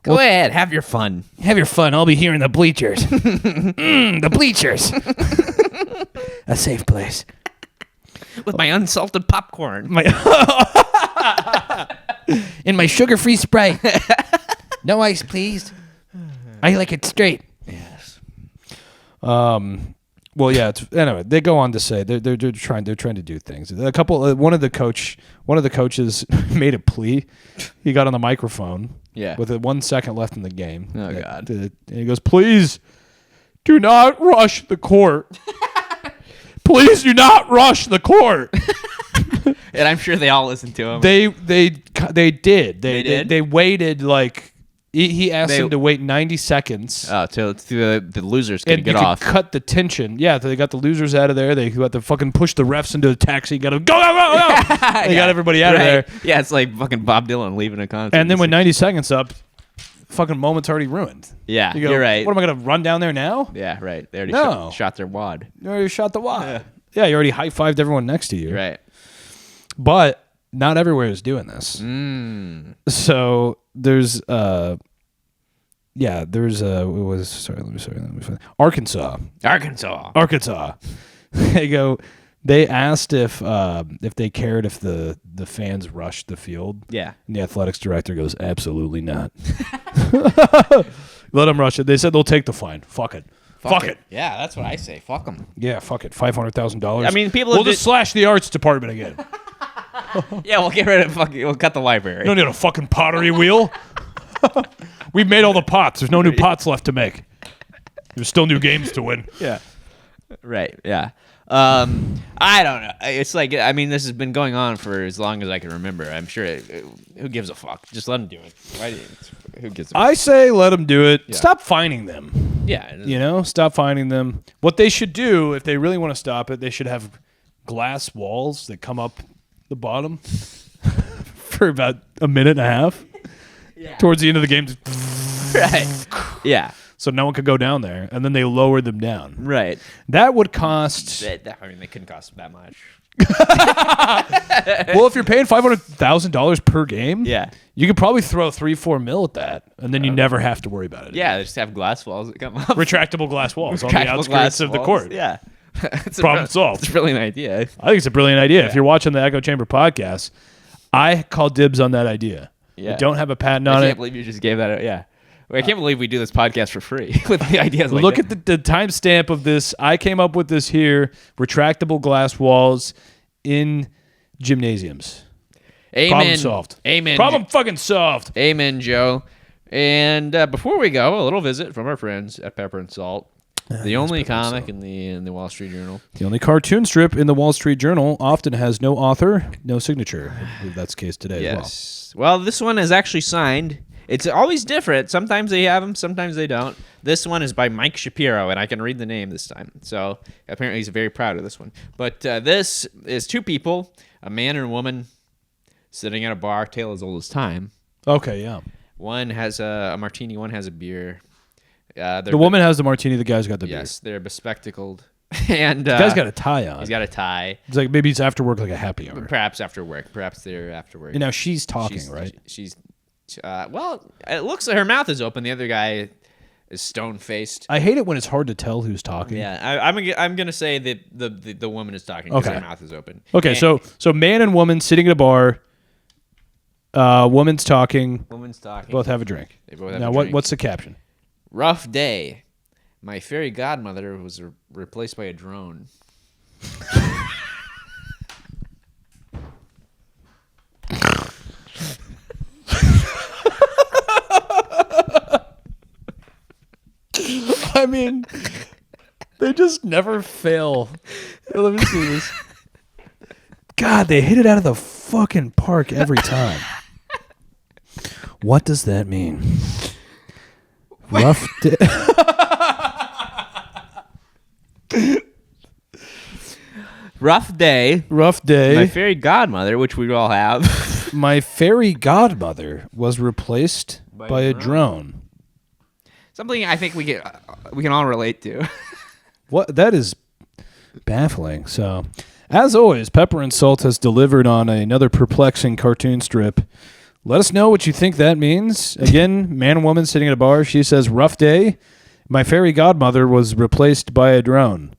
Go ahead, have your fun. Have your fun. I'll be here in the bleachers. The bleachers. A safe place. With my unsalted popcorn. In my sugar-free Sprite. No ice, please. I like it straight. Yes. Well, yeah. Anyway, they go on to say they're trying to do things. One of the coaches made a plea. He got on the microphone. Yeah. With 1 second left in the game. Oh, God. And he goes, "Please, do not rush the court. Please do not rush the court." And I'm sure they all listened to him. They did. They did? They waited like. He asked him to wait 90 seconds. Oh, till the losers can And get you off. could cut the tension. Yeah, they got the losers out of there. They got to fucking push the refs into a taxi. Got to go. They got everybody out of there. Yeah, it's like fucking Bob Dylan leaving a concert. And then when 90 seconds up, fucking moment's already ruined. Yeah, You go, you're right. What am I going to run down there now? Yeah, right. They already No. shot their wad. You already shot the wad. Yeah, you already high-fived everyone next to you. Right. But not everywhere is doing this. So there's let me find Arkansas. They asked if they cared if the fans rushed the field. Yeah. And the athletics director goes, "Absolutely not." Let them rush it. They said they'll take the fine. Fuck it. Fuck it. Yeah, that's what I say. Fuck them. Yeah, fuck it. $500,000. I mean, people We'll did- just slash the arts department again. Yeah, we'll get rid of we'll cut the library. You don't need a fucking pottery wheel. We've made all the pots. There's no new pots left to make. There's still new games to win. Yeah. Right. Yeah. I don't know. It's like, I mean, this has been going on for as long as I can remember. I'm sure. Who gives a fuck? Just let them do it. Who gives a fuck? I say let them do it. Yeah. Stop fining them. Yeah. Stop fining them. What they should do, if they really want to stop it, they should have glass walls that come up the bottom for about a minute and a half. Yeah. Towards the end of the game. Right. Yeah. So no one could go down there, and then they lowered them down. Right. That would cost... I mean, they couldn't cost that much. Well, if you're paying $500,000 per game, yeah, you could probably throw $3-4 mil at that, and then you never have to worry about it. Yeah, they just have glass walls that come up. Retractable glass walls on the outskirts of the court. Yeah. It's Problem solved. It's a brilliant idea. I think it's a brilliant idea. If you're watching the Echo Chamber podcast, I call dibs on that idea. Yeah. I don't have a patent I on can't it. believe you just gave that out. Yeah. I can't believe we do this podcast for free with the ideas like Look that. at the timestamp of this. I came up with this here. Retractable glass walls in gymnasiums. Amen. Problem solved. Amen. Problem fucking solved. Amen, Joe. And before we go, a little visit from our friends at Pepper and Salt, the only comic in the Wall Street Journal. The only cartoon strip in the Wall Street Journal often has no author, no signature. I believe that's the case today as well. Yes. Well, this one is actually signed. It's always different. Sometimes they have them, sometimes they don't. This one is by Mike Shapiro, and I can read the name this time. So apparently he's very proud of this one. But this is two people, a man and a woman, sitting at a bar, tale as old as time. Okay, yeah. One has a martini, one has a beer. The woman has the martini, the guy's got the beer. Yes, they're bespectacled. And The guy's got a tie on. he's got a tie. It's like maybe it's after work, like a happy hour. Perhaps after work. Perhaps they're after work. And now she's talking, right? She's well, it looks like her mouth is open. The other guy is stone-faced. I hate it when it's hard to tell who's talking. Yeah, I'm gonna say that the woman is talking because Okay. her mouth is open. Okay, And so man and woman sitting at a bar. Woman's talking. woman's talking. Both have a drink. They both have Now, a what drink. what's the caption? Rough day. My fairy godmother was replaced by a drone. I mean, they just never fail. Let me see this. God, they hit it out of the fucking park every time. What does that mean? Rough day. Rough day. Rough day. My fairy godmother, which we all have. My fairy godmother was replaced by a drone. Something I think we can all relate to. What? That is baffling. So, as always, Pepper and Salt has delivered on another perplexing cartoon strip. Let us know what you think that means. Again, man and woman sitting at a bar. She says, rough day. My fairy godmother was replaced by a drone.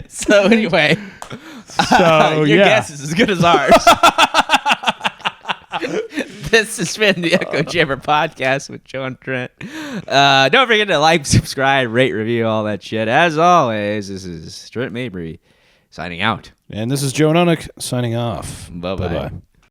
So anyway, So, your yeah. guess is as good as ours. This has been the Echo Chamber podcast with Joe and Trent. Don't forget to like, subscribe, rate, review, all that shit. As always, this is Trent Mabry signing out. And this is Joe Nonick signing off. Bye-bye. Bye-bye.